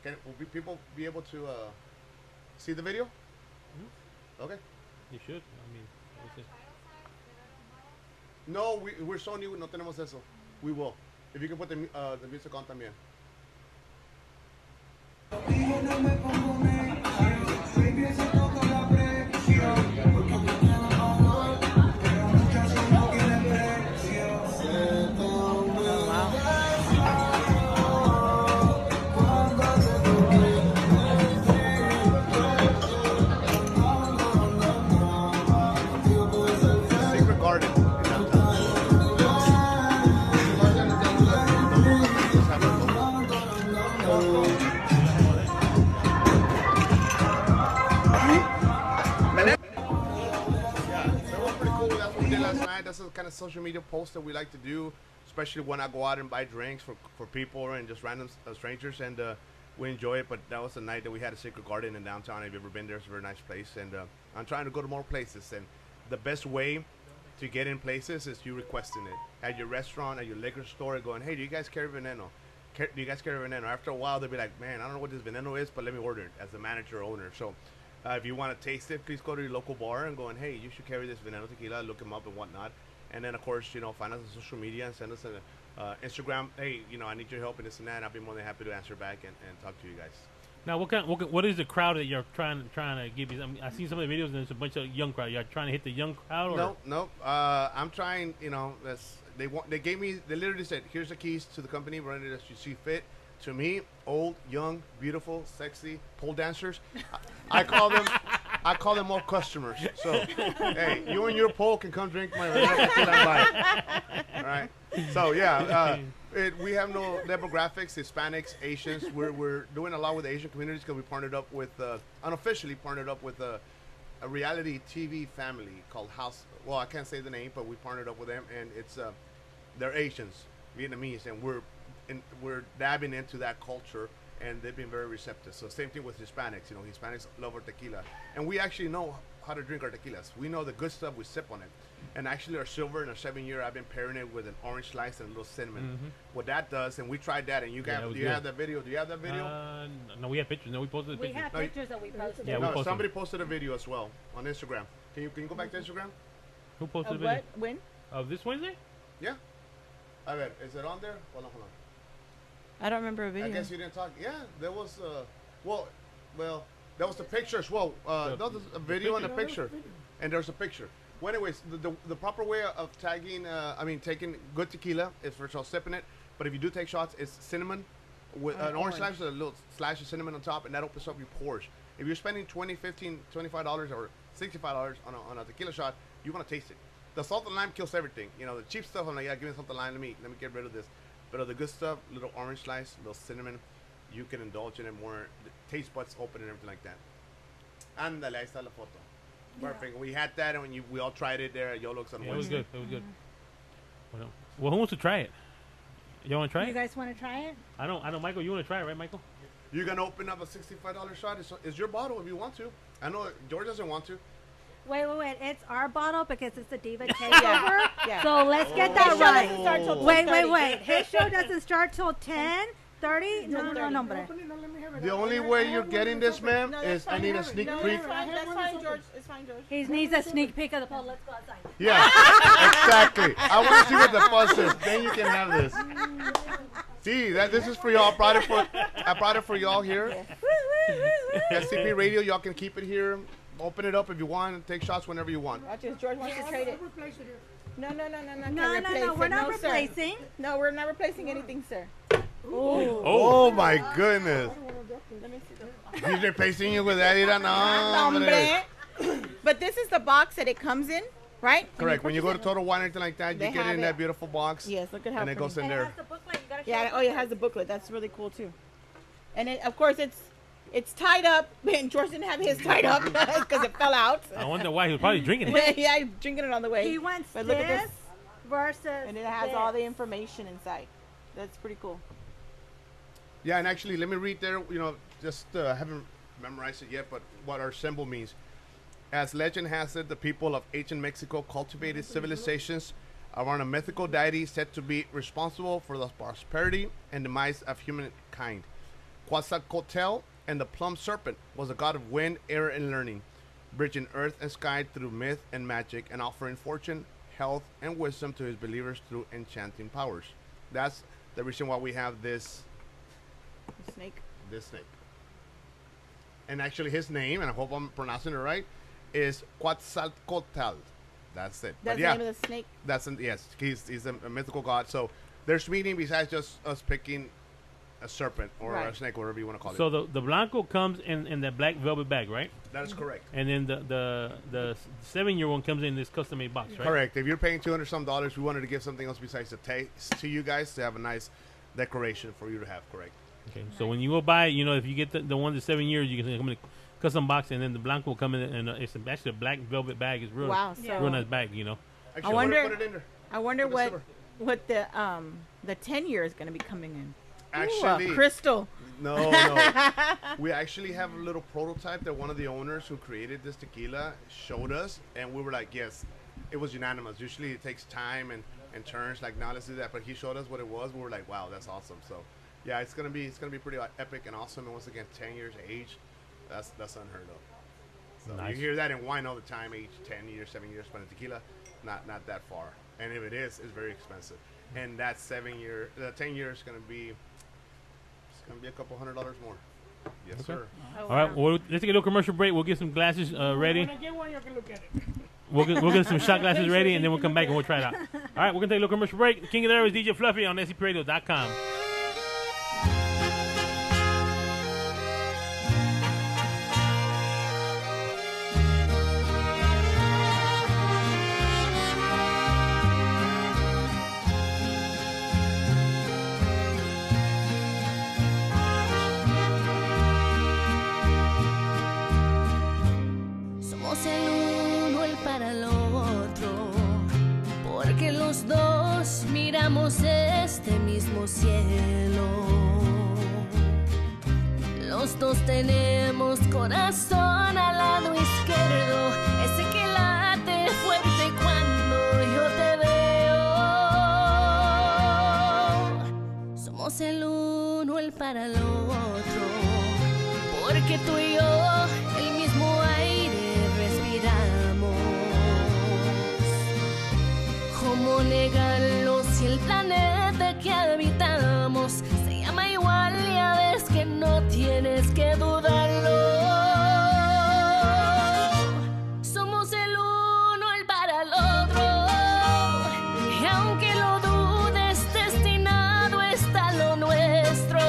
Will people be able to see the video? Okay. You should. I mean, no, we're so new. No tenemos eso. We will. If you can put the music on también. That's the kind of social media post that we like to do, especially when I go out and buy drinks for people and just random strangers, and we enjoy it. But that was the night that we had a Secret Garden in downtown. If you've ever been there, it's a very nice place, and I'm trying to go to more places. And the best way to get in places is you requesting it at your restaurant, at your liquor store, going, hey, do you guys carry Veneno? Do you guys carry Veneno? After a while, they'll be like, man, I don't know what this Veneno is, but let me order it as the manager or owner. So if you want to taste it, please go to your local bar and going, hey, you should carry this Veneno Tequila, look them up and whatnot. And then, of course, find us on social media and send us an Instagram. Hey, I need your help and this and that. And I'll be more than happy to answer back and talk to you guys. Now, what is the crowd that you're trying to give you? I mean, I've seen some of the videos and there's a bunch of young crowd. You're trying to hit the young crowd? Or? No. I'm trying, they literally said, here's the keys to the company, run it as you see fit. To me, old, young, beautiful, sexy pole dancers. I call them all customers. So, hey, you and your pole can come drink my tequila and buy it. All right. So yeah, we have no demographics, Hispanics, Asians. We're doing a lot with the Asian communities because we partnered up with unofficially partnered up with a reality TV family called House. Well, I can't say the name, but we partnered up with them, and it's they're Asians, Vietnamese, and we're dabbing into that culture, and they've been very receptive. So same thing with Hispanics. Hispanics love our tequila, and we actually know how to drink our tequilas. We know the good stuff. We sip on it, and actually our silver in our 7-year, I've been pairing it with an orange slice and a little cinnamon. Mm-hmm. What that does, and we tried that, and do you have that video? Do you have that video? No, we have pictures. No, we posted the pictures. We have pictures that we posted. Yeah, somebody posted a video as well on Instagram. Can you go back to Instagram? Who posted the video? What? When? Of this Wednesday? Yeah. A ver, is it on there? Hold on. I don't remember a video. I guess you didn't talk. Yeah, there was. Well, there was the pictures. Well, there's a video and a picture, and there's a picture. Well, anyways, the proper way of tagging, taking good tequila is first of all sipping it. But if you do take shots, it's cinnamon, with an orange slice with a little slash of cinnamon on top, and that opens up your pores. If you're spending $20, $15, $25 or $65 on a tequila shot, you want to taste it. The salt and lime kills everything. You know, the cheap stuff, I'm like, yeah, give me salt and lime, let me get rid of this. But the good stuff, little orange slice, little cinnamon, you can indulge in it more. The taste buds open and everything like that. Ándale, ahí está la foto. Perfect. We had that, and when we all tried it there at Yolo's on It was Wednesday. good. It was good. Well, who wants to try it? You want to try You it? guys want to try it? I know. Michael, you want to try it, right, Michael? You're going to open up a $65 shot. It's your bottle if you want to. I know George doesn't want to. Wait. It's our bottle because it's the Diva Takeover. Yeah. So let's get that His show right. doesn't start till Wait. 10:30. His show doesn't start till 10, 30? No, hombre. The only way you're getting this, ma'am, is I need a sneak No, peek. that's fine, George. It's fine, George. He needs a sneak peek of the pole. Let's go outside. Yeah, exactly. I want to see what the fuss is. Then you can have this. See, this is for y'all. I brought it for y'all here. SCP Radio, y'all can keep it here. Open it up if you want and take shots whenever you want. Watch this. George wants to trade it. No. No, we're not replacing. No, we're not replacing anything, sir. Oh my goodness. Let me see the He's replacing you with that. No, hombre. But this is the box that it comes in, right? Correct. When you go to Total Wine or anything like that, you They get it have in it. that beautiful box. Yes, look at how And it goes in And it there. has the booklet. You gotta show Yeah, the oh, it has the booklet. That's really cool too. And of course it's tied up, and George didn't have his tied up because it fell out. I wonder why he was probably drinking it. Yeah, he's drinking it on the way. He wants But look at this this. versus And it has all the this. information inside. That's pretty cool. Yeah, and actually, let me read there. You know, just haven't memorized it yet, but what our symbol means. As legend has it, the people of ancient Mexico cultivated civilizations around a mythical deity said to be responsible for the prosperity and demise of humankind. Quetzalcoatl and the plum serpent was a god of wind, air, and learning, bridging earth and sky through myth and magic, and offering fortune, health, and wisdom to his believers through enchanting powers. That's the reason why we have this Snake. snake. And actually, his name, and I hope I'm pronouncing it right, is Quetzalcoatl. That's it. That's But the yeah, name of the snake. yes, he's a mythical god. So there's meaning besides just us picking a serpent or a Right. snake, whatever you want to call So it. the Blanco comes in that black velvet bag, right? That is correct. And then the 7-year one comes in this custom made box, right? Correct. If you're paying $200 some, we wanted to give something else besides the taste to you guys to have a nice decoration for you to have. Correct. Okay. So when you go buy it, you know, if you get the one to 7 years, you can come in a custom box, and then the Blanco will come in, and it's actually a black velvet bag. It's real, Wow. Yeah. real nice bag, you know. Actually, wonder- put it in there. I wonder Put the silver. what the 10 year is going to be coming in. Actually, Ooh, a crystal. No. We actually have a little prototype that one of the owners who created this tequila showed us, and we were like, yes, it was unanimous. Usually it takes time and turns, like, now let's do that. But he showed us what it was. We were like, wow, that's awesome. So, yeah, it's gonna be pretty epic and awesome. And once again, 10 years of age, that's unheard of. So Nice. you hear that in wine all the time, age 10 years, 7 years, but in tequila, not that far. And if it is, it's very expensive. And that 10 year is gonna be. Gonna be a couple $100 more. Yes, sir. All right. Well, let's take a little commercial break. We'll get some glasses ready. When I get one, you can look at it. We'll get some shot glasses ready, and then we'll come back and we'll try it out. All right. We're gonna take a little commercial break. King of the Air is DJ Fluffy on scpradio.com. Somos el uno el para el otro, porque los dos miramos este mismo cielo. Los dos tenemos corazón al lado izquierdo, ese que late fuerte cuando yo te veo. Somos el uno el para el otro, porque tú y yo el mismo aire respiramos. ¿Cómo negarlo si el planeta que habitamos se llama igual y a veces que no tienes que dudarlo? Somos el uno el para el otro, y aunque lo dudes, destinado está lo nuestro.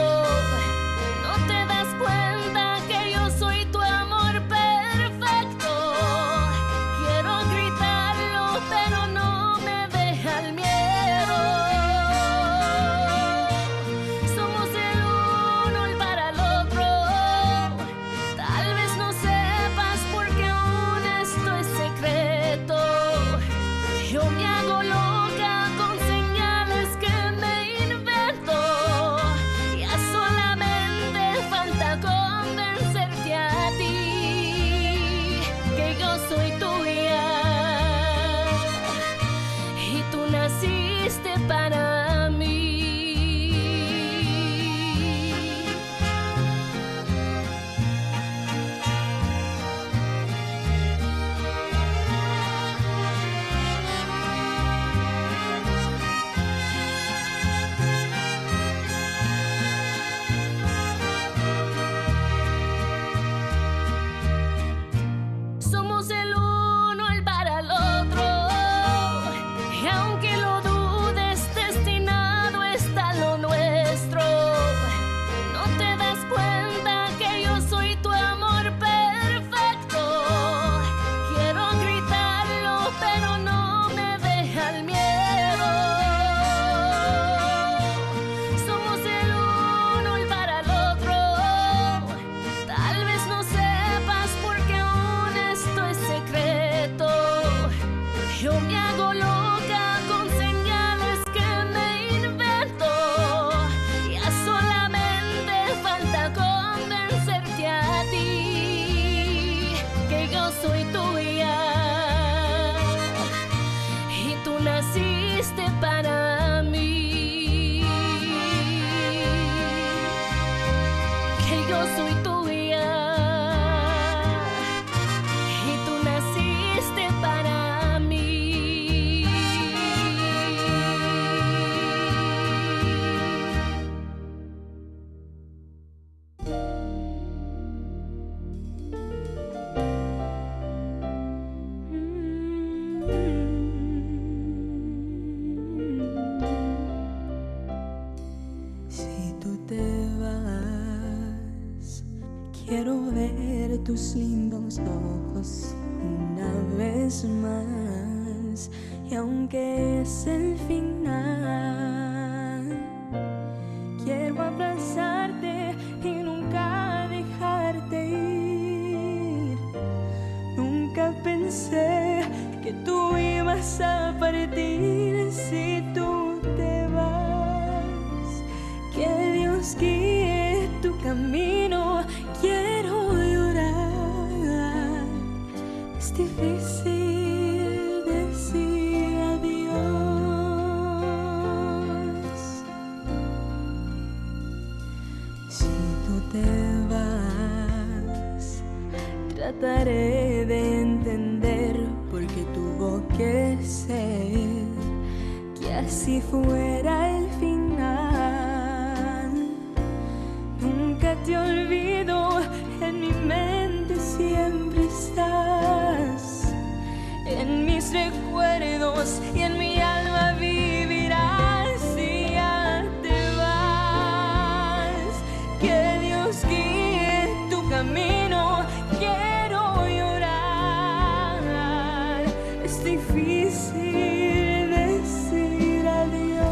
yo soy tuya y tú naciste para mí. Si tú te vas, quiero ver tus lindos ojos una vez más. Y aunque es el final, quiero abrazarte y nunca dejarte ir. Nunca pensé que tú ibas a partir si tú te vas. Que Dios guíe tu camino, quiero llorar. Es difícil decir adiós. Si tú te vas, trataré de entender por qué tuvo que ser que así fuera el final. Nunca te olvido, en mi mente siempre estás. En mis recuerdos y en mi alma vivirás. Si ya te vas, que Dios guíe tu camino, quiero llorar. Es difícil decir adiós.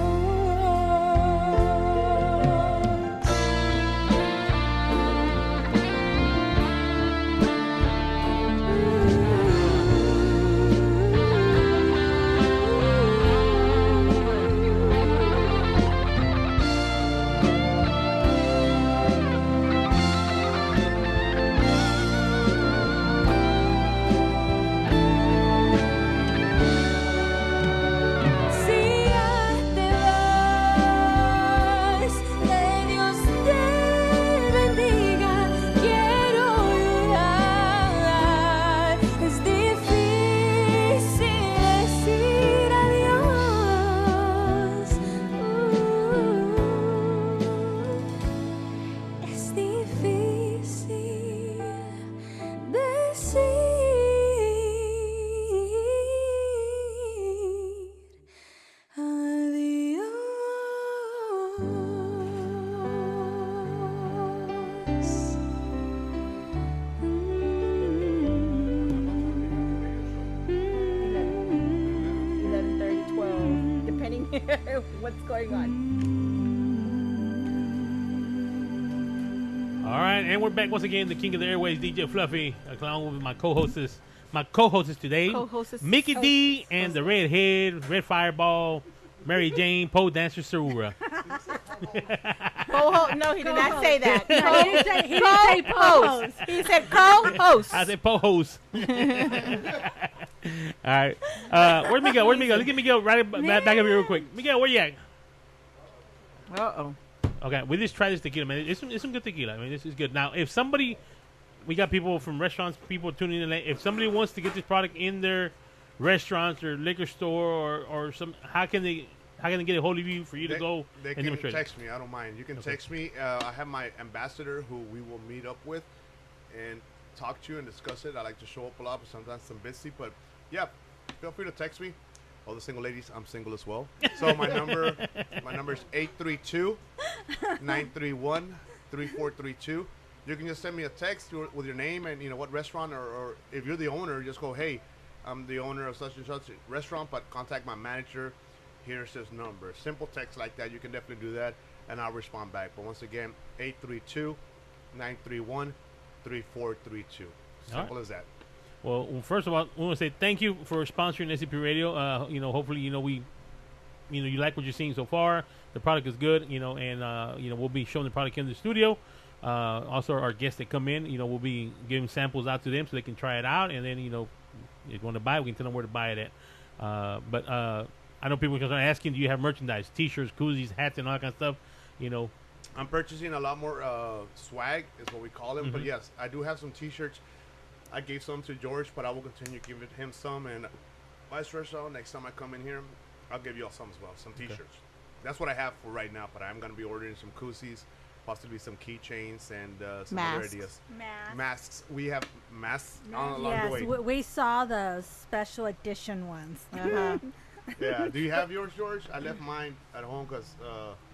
Si ya te vas, que Dios te bendiga, quiero llorar. Es difícil decir adiós. Es difícil decir adiós. 11:30, 12, depending what's going on. All right, and we're back once again. The king of the airways, DJ Fluffy, along with my co-hosts. My co-hosts today, Co-hosts. Mickey D and the Redhead, Red Fireball, Mary Jane, pole dancer Sarura. No, he did not say that. He didn't say Co-host. He said co-host. I said po-host. All right, where's Miguel? Where's Miguel? Let's get Miguel right back up here real quick. Miguel, where you at? Uh-oh. Okay, we just try this tequila, man. It's some good tequila. I mean, this is good. Now, if somebody, we got people from restaurants, people tuning in. If somebody wants to get this product in their restaurants or liquor store or some, how can they get a hold of you for you to go They and can demonstrate? text me. I don't mind. You can text me. I have my ambassador who we will meet up with and talk to you and discuss it. I like to show up a lot, but sometimes I'm busy. But yeah, feel free to text me. All the single ladies, I'm single as well. So my number is 832-931-3432. You can just send me a text with your name and what restaurant or if you're the owner, just go, hey, I'm the owner of such and such restaurant, but contact my manager. Here's his number. Simple text like that. You can definitely do that, and I'll respond back. But once again, 832-931-3432. Simple as that. Well, first of all, we want to say thank you for sponsoring SCP Radio. Hopefully, you like what you're seeing so far. The product is good, and we'll be showing the product in the studio. Also, our guests that come in, we'll be giving samples out to them so they can try it out, and then, if you want to buy it, we can tell them where to buy it at. But I know people are asking, do you have merchandise, T-shirts, koozies, hats, and all that kind of stuff? I'm purchasing a lot more swag, is what we call them. But yes, I do have some T-shirts. I gave some to George, but I will continue giving him some. And vice versa, next time I come in here, I'll give you all some as well, some T-shirts. That's what I have for right now, but I'm going to be ordering some koozies, possibly some keychains, and some other ideas. Masks. We have masks along the way. Yes, we saw those special edition ones. Yeah. Do you have yours, George? I left mine at home because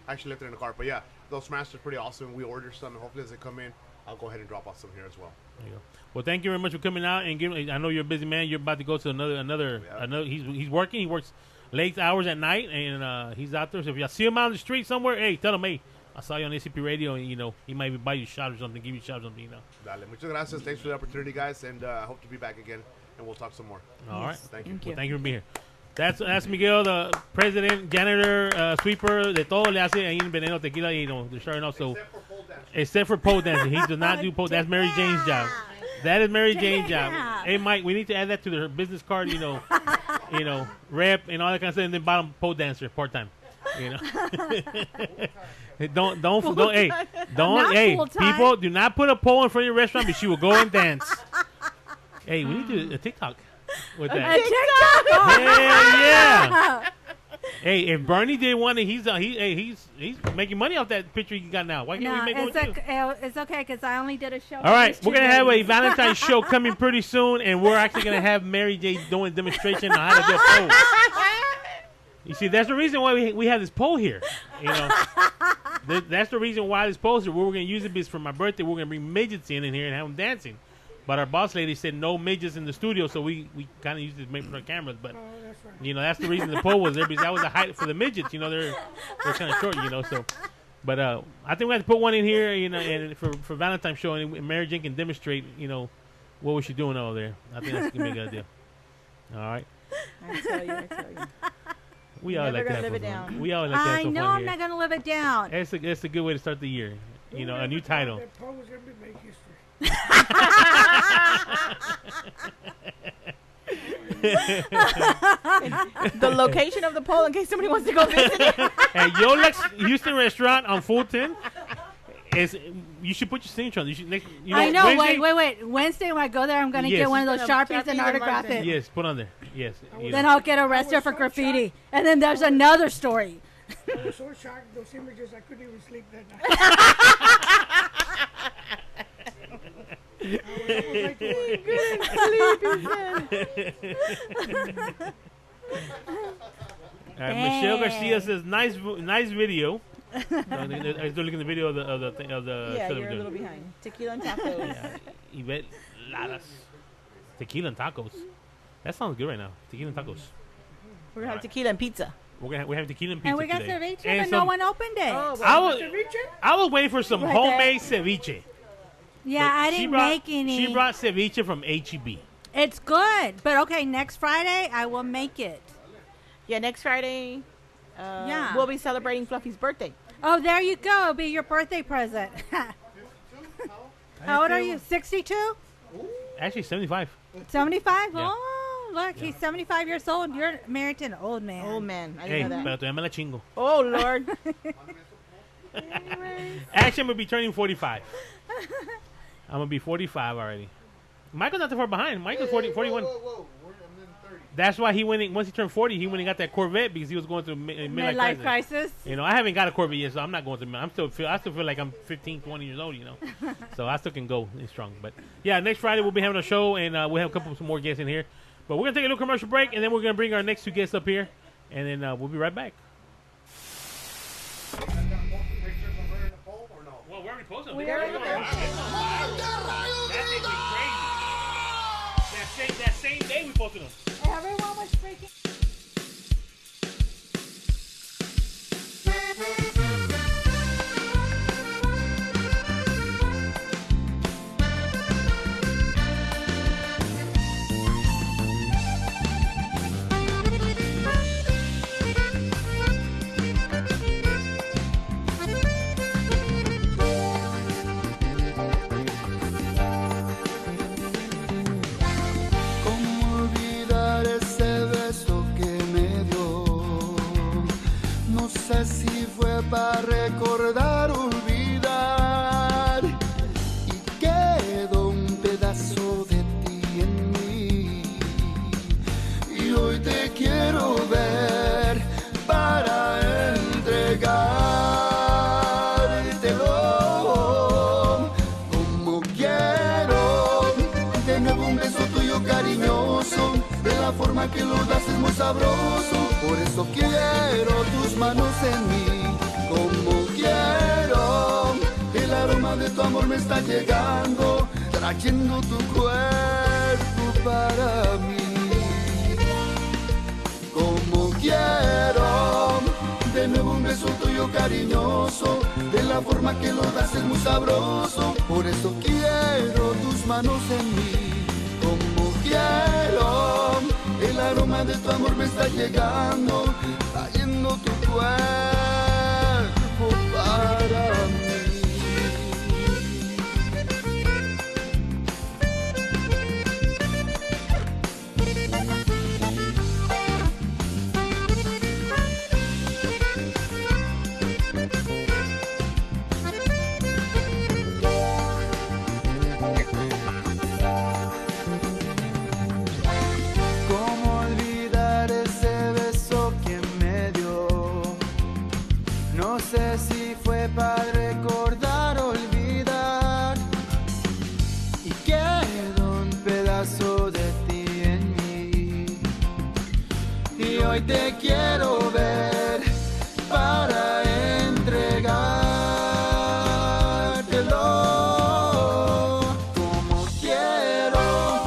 I actually left it in the car. But yeah, those masks are pretty awesome. We ordered some, and hopefully as they come in, I'll go ahead and drop off some here as well. There you go. Well, thank you very much for coming out and giving. I know you're a busy man. You're about to go to another. He's working. He works late hours at night, and he's out there. So if you see him out on the street somewhere, hey, tell him, hey, I saw you on ACP Radio, and he might buy you a shot or something, give you a shot or something, Dale, muchas gracias. Thanks for the opportunity, guys, and I hope to be back again, and we'll talk some more. All right. Thank you. Well, thank you for being here. That's Miguel, the president, janitor, sweeper, de todo le hace ahí en Veneno Tequila, they're starting off so. Except for pole dancing. He does not do pole. That's Mary Jane's job. That is Mary Jane's job. Hey, Mike, we need to add that to their business card, rep and all that kind of stuff, and then bottom pole dancer, part-time, Hey, people, do not put a pole in front of your restaurant, but she will go and dance. Hey, we need to do a TikTok with that. A TikTok? Yeah. Hey, if Bernie did one, and he's making money off that picture you got now. Why can't we make one too? It's okay because I only did a show. All right, we're gonna have a Valentine's show coming pretty soon, and we're actually gonna have Mary J doing a demonstration on how to do a pole. You see, that's the reason why we have this pole here. That's the reason why this pole is here. We're gonna use it because for my birthday, we're gonna bring midgets in here and have them dancing. But our boss lady said no midgets in the studio, so we kind of used it to make for our cameras. But that's right. That's the reason the pole was there, because that was the height for the midgets. They're kind of short. So, but I think we have to put one in here, and for Valentine's show, and Mary Jane can demonstrate, what was she doing over there. I think that's gonna be a good idea. All right. I tell you. We always like to have fun. We always like to have some fun here. I'm not gonna live it down. It's a good way to start the year. A new title. That pole was going to make history. The location of the pole in case somebody wants to go visit it. At Yolex Houston Restaurant on Fulton. You should put your signature on. I know. Wednesday, Wait. Wednesday when I go there, I'm gonna get one of those Sharpies and autograph it. Yes, put on there. Yes. Then I'll get arrested for graffiti. And then there's another story. I was so shocked, those images, I couldn't even sleep that night. Michelle Garcia says, "Nice video." I was looking at the video of the thing of the. Yeah, you're a little behind. Tequila and tacos. Yvette Laras. Tequila and tacos. That sounds good right now. Tequila and tacos. We're gonna have tequila and pizza. We're having tequila and pizza And we got today. ceviche, but no one opened it. Oh, I was waiting for some homemade ceviche. Yeah, I didn't make any. She brought ceviche from HEB. It's good, but okay, next Friday I will make it. Yeah, next Friday. We'll be celebrating Fluffy's birthday. Oh, there you go. It'll be your birthday present. How old are you? 62? Actually, 75. 75? Yeah. Oh, look, he's 75 years old. You're married to an old man. Old man. I Hey, didn't know pero that. todavía me la chingo. Oh, Lord. Actually, I'm going to be turning 45. I'm going to be 45 already. Michael's not too far behind. Michael's 41. Whoa. I'm in 30. That's why once he turned 40, he went and got that Corvette because he was going through Midlife crisis. I haven't got a Corvette yet, so I'm not going through. I still feel like I'm 15, 20 years old, So I still can go strong. But yeah, next Friday we'll be having a show, and we'll have some more guests in here. But we're gonna take a little commercial break, and then we're gonna bring our next two guests up here, and then we'll be right back. Well, we already posted. We already posted. That thing was crazy. That same day we posted them. Everyone was freaking. ¿Cómo olvidar ese beso forma que lo das es muy sabroso. Por eso quiero tus manos en mí, como quiero. El aroma de tu amor me está llegando, trayendo tu cuerpo para mí. Como quiero, de nuevo un beso tuyo cariñoso. De la forma que lo das es muy sabroso. Por eso quiero tus manos en mí, como quiero. El aroma de tu amor me está llegando, trayendo tu cuerpo para mí. No sé si fue para recordar, olvidar, y quedó un pedazo de ti en mí. Y hoy te quiero ver para entregártelo como quiero.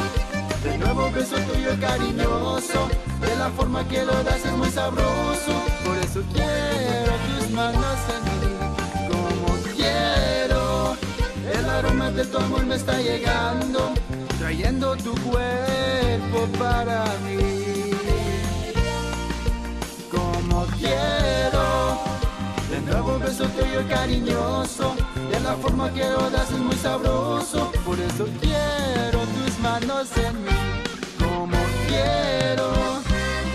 De nuevo beso tuyo cariñoso, de la forma que lo das es muy sabroso. Por eso quiero tus manos en mí, como quiero. El aroma de tu amor me está llegando, trayendo tu cuerpo para mí. Como quiero, de nuevo beso tuyo cariñoso, de la forma que lo das es muy sabroso. Por eso quiero tus manos en mí, como quiero.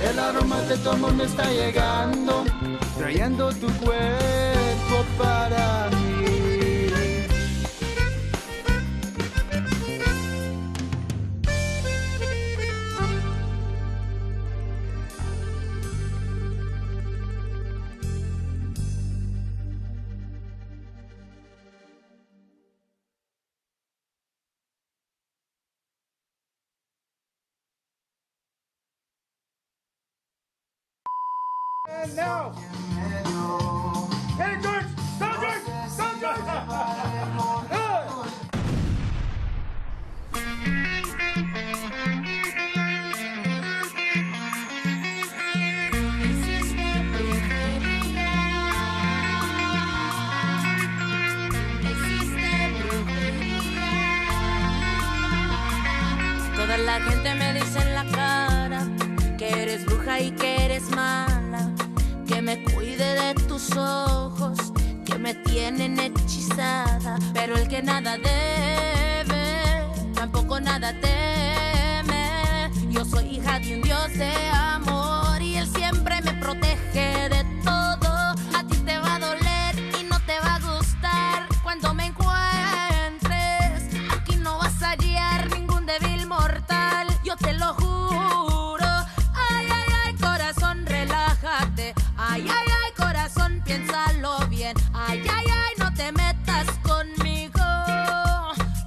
El aroma de tu amor me está llegando, trayendo tu cuerpo para mí. And now, hey George, stop George, stop George. Toda la gente me dice en la cara que eres bruja y que eres mala, que me cuide de tus ojos, que me tienen hechizada. Pero el que nada debe, tampoco nada teme. Yo soy hija de un Dios de amor y Él siempre me protege de todo. A ti te va a doler y no te va a gustar cuando me encuentres. Aquí no vas a hallar ningún débil mortal, yo te lo juro. Ay, ay, ay, corazón, relájate. Ay, ay, ay, corazón, piénsalo bien. Ay, ay, ay, no te metas conmigo,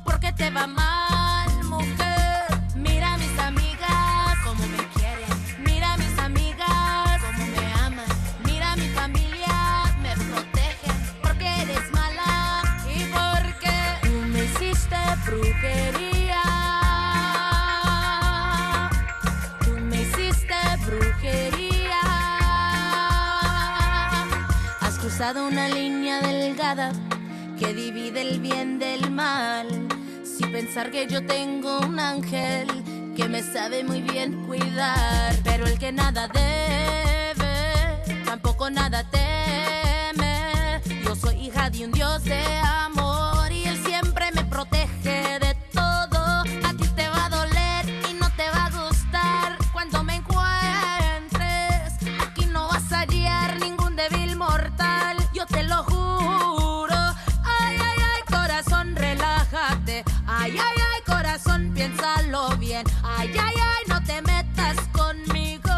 porque te va mal, mujer. Mira a mis amigas, cómo me quieren. Mira a mis amigas, cómo me aman. Mira a mi familia, me protegen, porque eres mala y porque tú me hiciste brujería. Tú me hiciste brujería. Has cruzado una línea delgada que divide el bien del mal, sin pensar que yo tengo un ángel que me sabe muy bien cuidar. Pero el que nada debe, tampoco nada teme. Yo soy hija de un Dios de amor y Él siempre me protege de todo. A ti te va a doler y no te va a gustar cuando me encuentres. Aquí no vas a hallar ningún débil mortal, yo te lo juro. Ay, ay, ay, corazón, relájate. Ay, ay, ay, corazón, piénsalo bien. Ay, ay, ay, no te metas conmigo,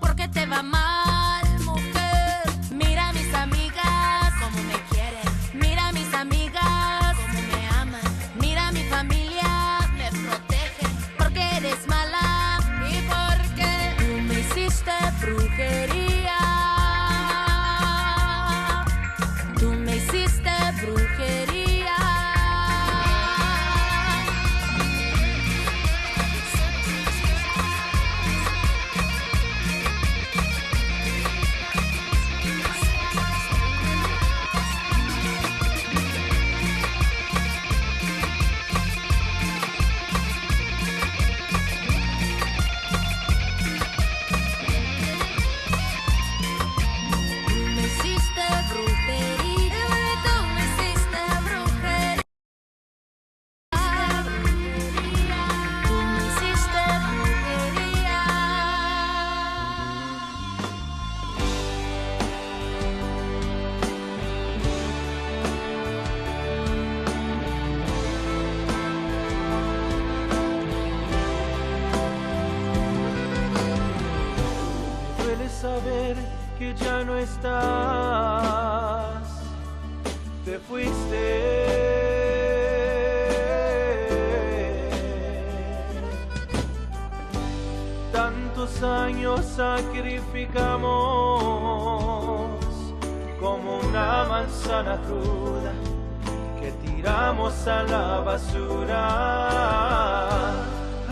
porque te va mal, mujer. Mira a mis amigas, cómo me quieren. Mira a mis amigas, que ya no estás, te fuiste. Tantos años sacrificamos como una manzana cruda que tiramos a la basura.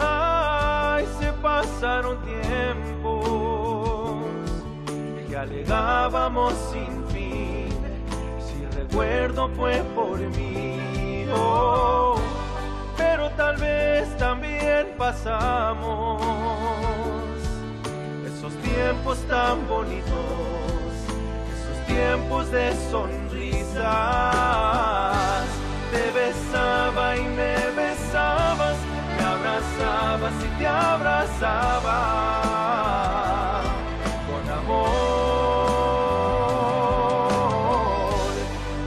Ay, se pasaron tiempos que alegábamos sin fin. Si recuerdo fue por mí, oh, pero tal vez también pasamos esos tiempos tan bonitos, esos tiempos de sonrisas. Te besaba y me besabas, me abrazabas y te abrazaba con amor.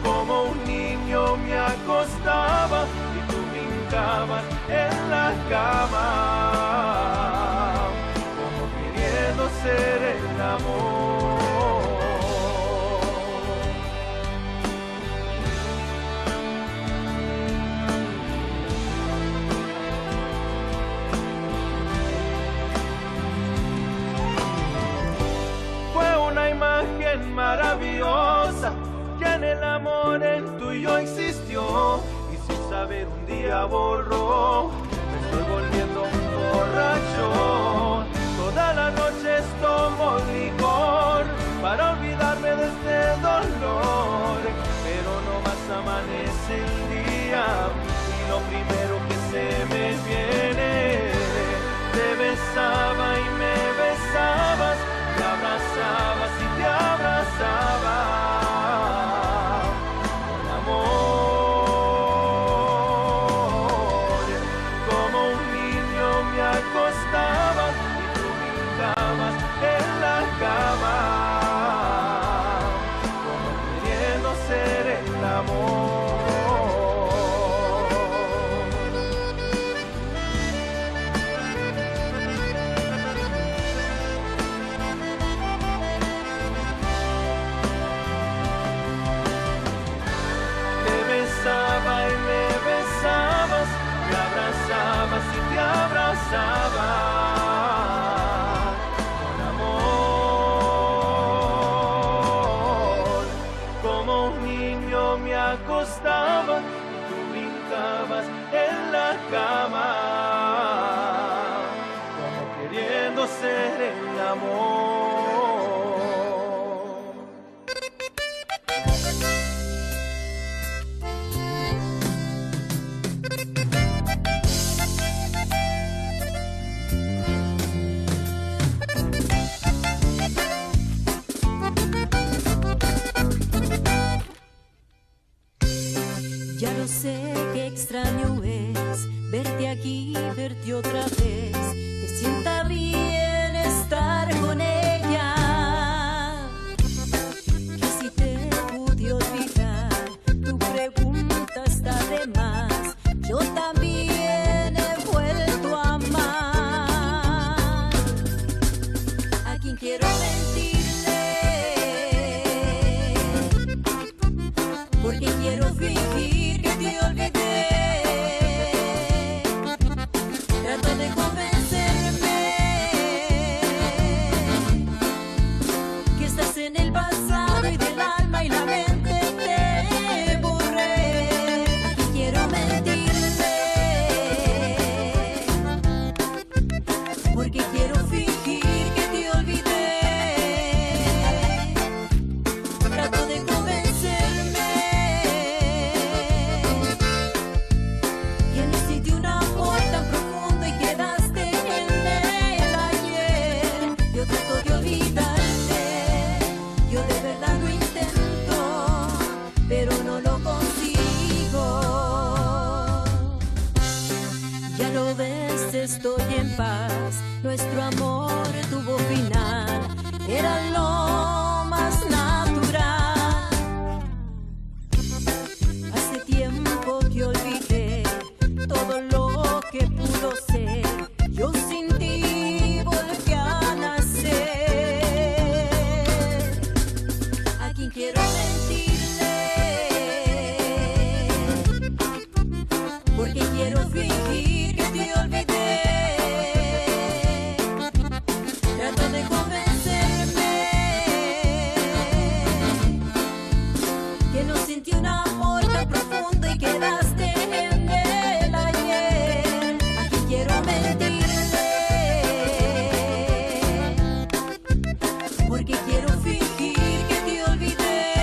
Como un niño me acostaba y tú brincabas en la cama, como queriendo ser el amor. Imagen maravillosa que en el amor el tuyo existió y sin saber un día borró. Me estoy volviendo un borracho, toda la noche tomo licor para olvidarme de este dolor, pero no más amanece el día y lo primero que se me viene, te besaba y me besabas, te abrazabas y te abrazaba con amor. Como un niño me acostaba y tú brincabas en la cama, como queriendo ser el amor. Y me besabas, me abrazabas y te abrazaba con amor. Como un niño me acostaba y tú brincabas en la cama, como queriendo ser el amor. Ya lo sé que extraño es verte aquí, verte otra vez, que sienta bien estar con ella. Que si te pude olvidar, tu pregunta está de más. Yo también he vuelto a amar a quien quiero mentirle, porque quiero fingir que te olvidé. Trato de convencerme que estás en el pasado y del alma y la mente te borré. Aquí quiero mentirte porque quiero fingir que te olvidé. Trato de convencerme que no hiciste un amor tan profundo y quedaste en el ayer. Yo trato de olvidarte, yo de verdad lo intento, pero no lo consigo. Ya lo ves, estoy en paz, nuestro amor tuvo final, era lo más natural. Hace tiempo que olvidé todo lo que pudo ser, yo sin ti volví a nacer. porque quiero fingir que te olvidé. Trato de convencerme que no sentí un amor tan profundo y quedaste en el ayer. Aquí quiero mentirle, porque quiero fingir que te olvidé.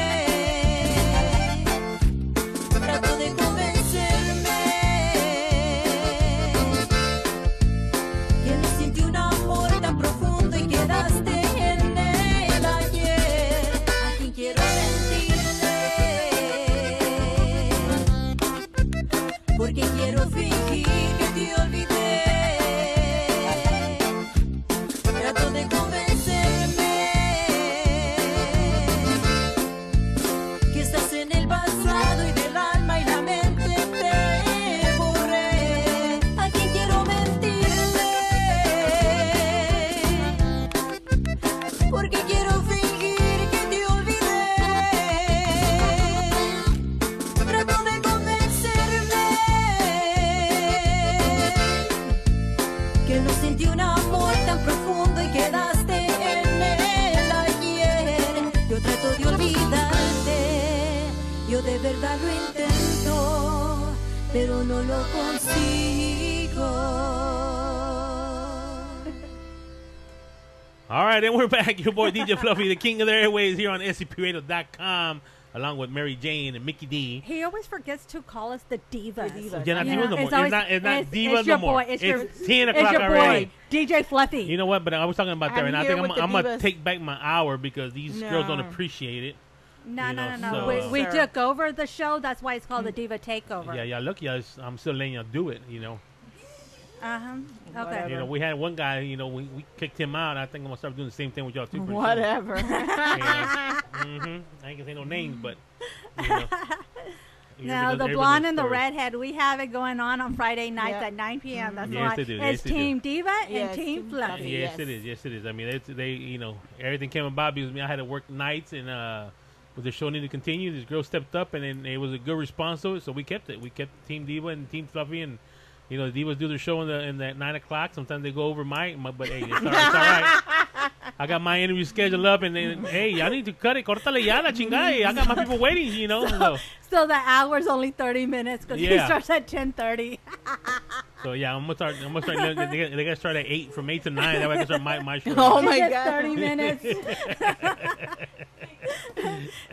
Trato de convencerme que no sentí un amor tan profundo y quedaste en el ayer. A quien quiero mentirle, porque quiero fingir que te olvidé. Trato de convencerme que estás en el pasado y del alma y la mente te borré. A quien quiero mentirle, porque quiero fingir que te olvidé. Trato de convencerme que no sentí un amor tan profundo y quedaste en el ayer. Yo trato de olvidarte, yo de verdad lo intento, pero no lo consigo. All right, and we're back. Your boy DJ Fluffy, the king of the airways, here on scpradio.com, along with Mary Jane and Mickey D. He always forgets to call us the divas. You're not divas no more. It's not divas it's no your more. boy. It's your, 10 o'clock it's your already. boy, DJ Fluffy. You know what? But I was talking about that, I'm and I here think with the I'm going to divas. take back my hour because these girls don't No. appreciate it. No, You no, know, no, no. so, We Sir. took over the show. That's why it's called the Diva Takeover. Yeah, look, I'm still letting y'all do it, you know. Uh-huh. Okay. Whatever. You know, we had one guy, you know, we kicked him out. I think I'm going to start doing the same thing with y'all, too. pretty soon. Whatever. You know? I ain't gonna say no names, but you know. Now, the blonde and the redhead, we have it going on Friday nights Yep. at 9 p.m. That's Yes, why they do. it's Yes, they do. Team Diva and Yes, Team Team Fluffy. Fluffy. Yes, Yes. it is. Yes, it is. I mean, they, you know, everything came about because I had to work nights, and with the show needed to continue, this girl stepped up, and then it was a good response to it, so we kept it. We kept Team Diva and Team Fluffy, and you know, the divas do their show in the 9 o'clock. Sometimes they go over my but hey, it's all right. It's all right. I got my interview scheduled up, and then hey, I need to cut it. Córtale ya la chingada. I got my people waiting, you know. So the hour's only 30 minutes because he Yeah. starts at 10:30. So yeah, I'm gonna start. They gotta start at 8 from 8 to 9. That way I can start my show. Oh my Just God. 30 minutes.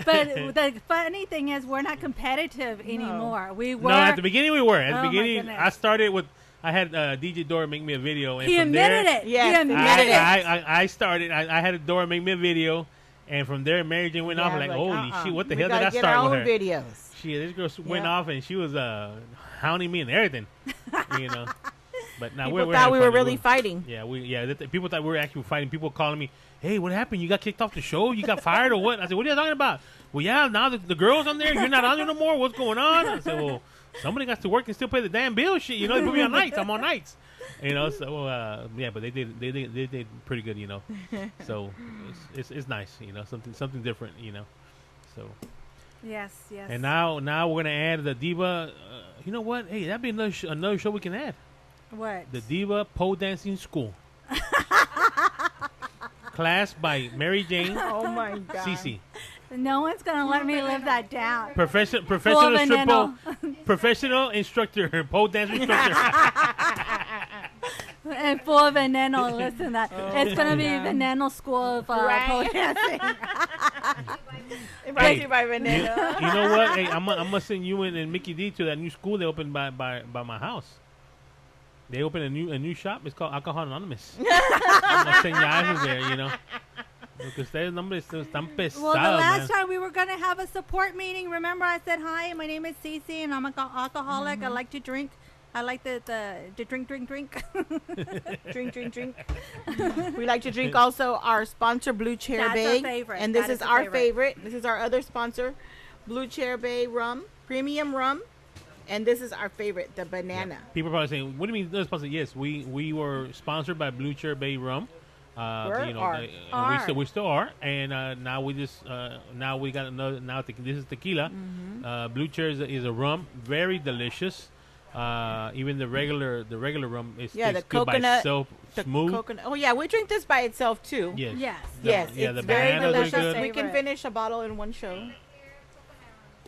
But the funny thing is, we're not competitive anymore. We were. No, at the beginning we were. At the Oh, my beginning, goodness. I started with. I had DJ Dora make me a video, and He from admitted there, it. Yes, he he admitted it. I started. I had Dora make me a video, and from there, Mary Jane went off. Like, holy shit, what the hell did I get start our with own her? videos. This girl went Yeah. off, and she was hounding me and everything, you know. But now People we're thought having we were fun. really fighting. Yeah, people thought we were actually fighting. People calling me, "Hey, what happened? You got kicked off the show? You got fired or what?" I said, "What are you talking about?" Well, yeah, now the girl's on there. You're not on there no more. What's going on? I said, "Well, somebody got to work and still pay the damn bill. Shit, you know, they put me on nights. I'm on nights." You know, so yeah, but they did pretty good, you know. So it's nice, you know, something different, you know. So Yes, yes. and now we're gonna add the Diva. You know what? Hey, that'd be another show we can add. What? The Diva Pole Dancing School. Class by Mary Jane. Oh my God. Cece. No one's gonna let me live that down. Professional veneno. professional instructor, pole dance instructor. And full of veneno. Listen, that it's gonna be God. veneno school of Right. pole dancing. Brought to you by Vanessa. You know what? Hey, I'm gonna send you and Mickey D to that new school they opened by my house. They opened a new shop. It's called Alcohol Anonymous. I'm gonna send you guys there, you know. Porque ustedes nombres están pesados, Well, the last man. time we were gonna have a support meeting. Remember, I said hi. My name is Cece, and I'm an alcoholic. I like to drink. I like the drink. Drink. We like to drink also our sponsor, Blue Chair That's Bay. our favorite. And this That is is our the favorite. This is our other sponsor, Blue Chair Bay Rum, Premium Rum. And this is our favorite, the banana. People are probably saying, "What do you mean no sponsor?" Yes, we were sponsored by Blue Chair Bay Rum. You know, we still are, and now we just now we got another. Now this is tequila. Blue Chair is a rum, very delicious. Even the regular rum is Yeah, tastes the good by coconut- itself, The smooth. coconut. Oh yeah, we drink this by itself too. Yes. Yes. Yes, Yeah, it's the very bananas are delicious. good. We can Favorite. finish a bottle in one show.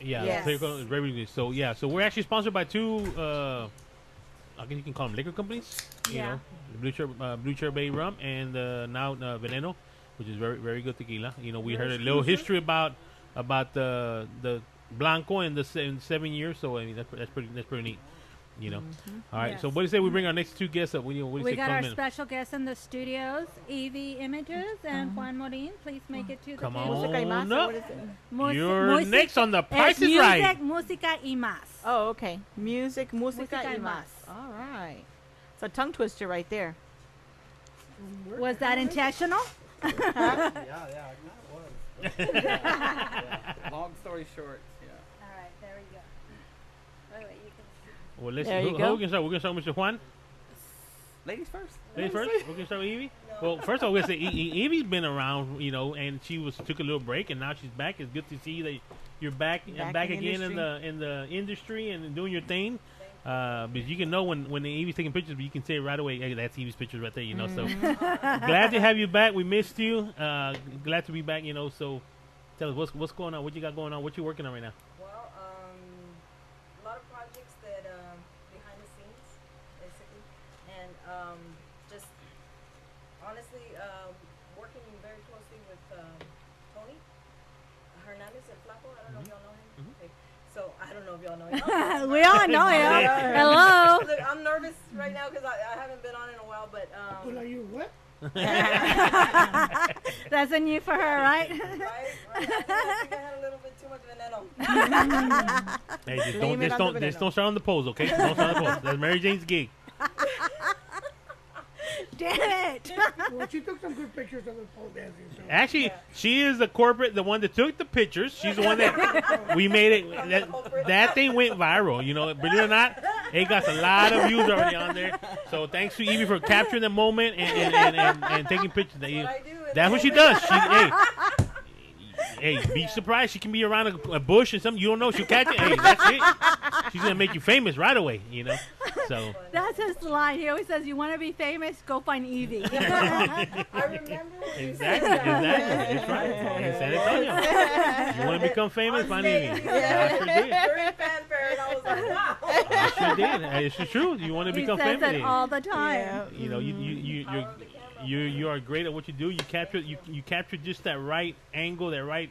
Yeah, Yes. the coconut is very good. So yeah, so we're actually sponsored by two. I guess you can call them liquor companies. You Yeah. know, Blue Chair Bay Rum and now Veneno, which is very very good tequila. You know, we heard a little history about the Blanco and the 7 years. So I mean that's pretty neat. You know. All right. Yes. So what do you say we bring our next two guests up? What do you We say got come our in? special guests in the studios, Evie Images and Juan Morin. Please make it to the Come table. Música y más, on or up. what is it? You're next on the Price is Music, Right. música y más. Oh, okay. Music, música Música y y más. más. All right. It's a tongue twister right there. Was that intentional? Yeah, that was. Long story short, yeah. All right, there we go. Wait, you can Well, let's There you who go. can start? We're gonna start with Mr. Juan. Ladies first. Ladies first. We're gonna start with Evie. Well, first of all, we're gonna say Evie's been around, you know, and she took a little break, and now she's back. It's good to see that you're back Back in again in the industry and doing your thing. Because you can know when Evie's taking pictures, but you can say right away, hey, that's Evie's pictures right there, you know. So glad to have you back. We missed you. Glad to be back, you know. So tell us what's going on. What you got going on? What you working on right now? Well, a lot of projects that behind the scenes, basically, and just honestly working very closely with Tony Hernandez and Flaco. I don't know if y'all know him. Okay. So I don't know if y'all know him. We all know him. Hello. Look, I'm nervous right now because I haven't been on in a while, but Well, are you what? That's a new for her, right? right? I think I had a little bit too much veneno. Hey, just Blame it on the don't start on the pose, okay? Don't start on the pose. That's Mary Jane's gig. Damn it. Well, she took some good pictures of the pole dancing. So. Actually, she is the corporate, the one that took the pictures. She's the one that we made it. That thing went viral. You know, believe it or not, it got a lot of views already on there. So thanks to Evie for capturing the moment and taking pictures. That's what she does. Hey, be surprised. She can be around a bush and something you don't know. She'll catch it. Hey, that's it. She's gonna make you famous right away. You know. So That's his line. He always says, "You want to be famous? Go find Evie." I remember when you said exactly. that. That's right. He said it on you. You want to become famous? Find Evie. I sure did. During fanfare, and I was like, wow. I sure did. It's true. You want to He become says famous? it all the time. You know, you are great at what you do. You capture just that right angle, that right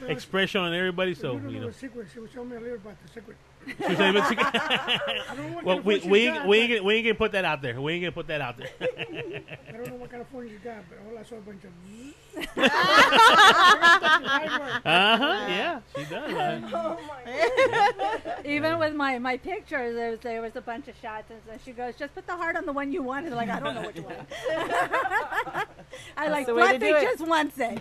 expression on everybody. So You don't you know know. the secret. She was telling me a little about the secret. She's able to- I don't know what well, kind of we phone we she's ain't got, we ain't gonna put that out there. We ain't gonna put that out there. but I don't know what kind of phone she's got, but all I saw a bunch of. Yeah, she does. Oh my God. Even with my picture, there was a bunch of shots, and so she goes, "Just put the heart on the one you wanted." Like, I don't know which one. I like the way to Fluffy do it. just wants it,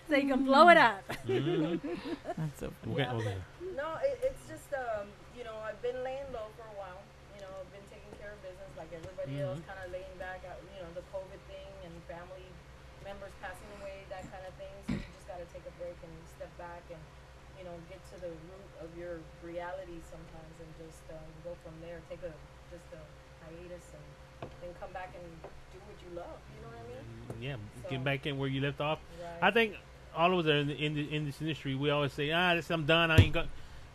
so you can blow it up. That's so funny. Okay. No, it's just, I've been laying low for a while. I've been taking care of business like everybody else, kind of laying back, the COVID thing and family members passing away, that kind of thing. So you just got to take a break and step back and, get to the root of your reality sometimes and just go from there. Take just a hiatus and then come back and do what you love. You know what I mean? Yeah, So- get back in where you left off. Right. I think all of us are in this industry. We always say, I'm done. I ain't got.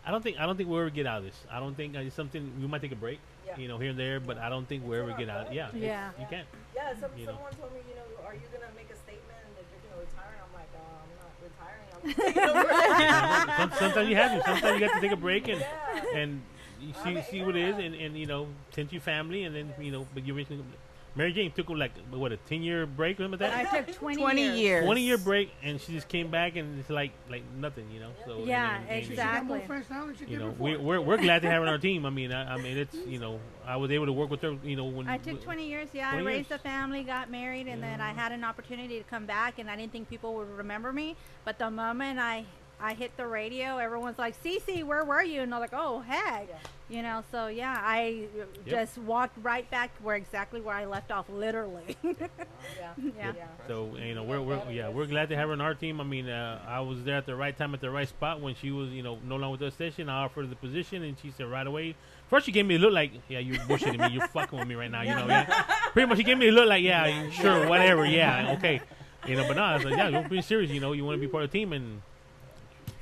I don't think we'll ever get out of this. I don't think it's something we might take a break, Yeah. here and there, but I don't think we'll ever get out. Yeah, Yeah. you can't. Yeah, You know. someone told me, are you going to make a statement that you're going to retire? I'm like, I'm not retiring. I'm taking Sometimes you have to. Sometimes you got to take a break and Yeah. and you see what it is and tend to your family and then but you recently. Mary Jane took like what a 10-year break or something like I that. took 20 years. 20-year break and she just came back and it's like nothing, So Yeah, and- She got more exactly. friends now than she did before. we're glad to have her on our team. I mean it's I was able to work with her. When I took 20 years. Yeah, 20 I raised years. a family, got married, and then I had an opportunity to come back, and I didn't think people would remember me. But the moment I I hit the radio, everyone's like, Cece, where were you? And I'm like, oh, heck. You know, so yeah, I just walked right back exactly where I left off, literally. Yeah. So you know, we're glad to have her on our team. I mean, I was there at the right time at the right spot when she was, you know, no longer with the station. I offered her the position, and she said right away. First, she gave me a look like, yeah, you're bullshitting me. You're fucking with me right now. You know, pretty much, she gave me a look like, yeah, sure, whatever, yeah, okay. You know, but no, I was like, yeah, you're being serious. You know, you want to be part of the team, and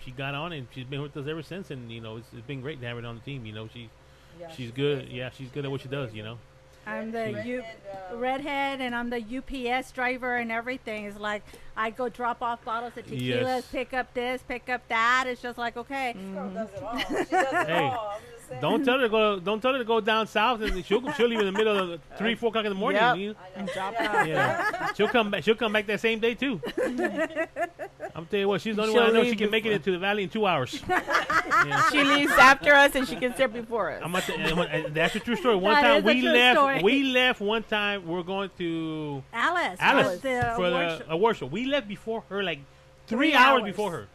she got on, and she's been with us ever since. And you know, it's been great to have her on the team. You know, she's good. Yeah, she's good at what she does. You know. I'm the redhead, and I'm the UPS driver and everything. It's like I go drop off bottles of tequila, pick up this, pick up that. It's just like, okay. This girl does it all. She does it all. I'm just saying. Don't tell her to go down south, and she'll leave in the middle of 3, 4 o'clock in the morning. Yep. And drop off. Yeah, she'll come back that same day too. I'm telling you what, she's the only one I know she can make it into the valley in 2 hours. She leaves after us, and she can sit before us. That's a true story. One time we left. One time we're going to Alice for the award show. We left before her, like 3 hours before her,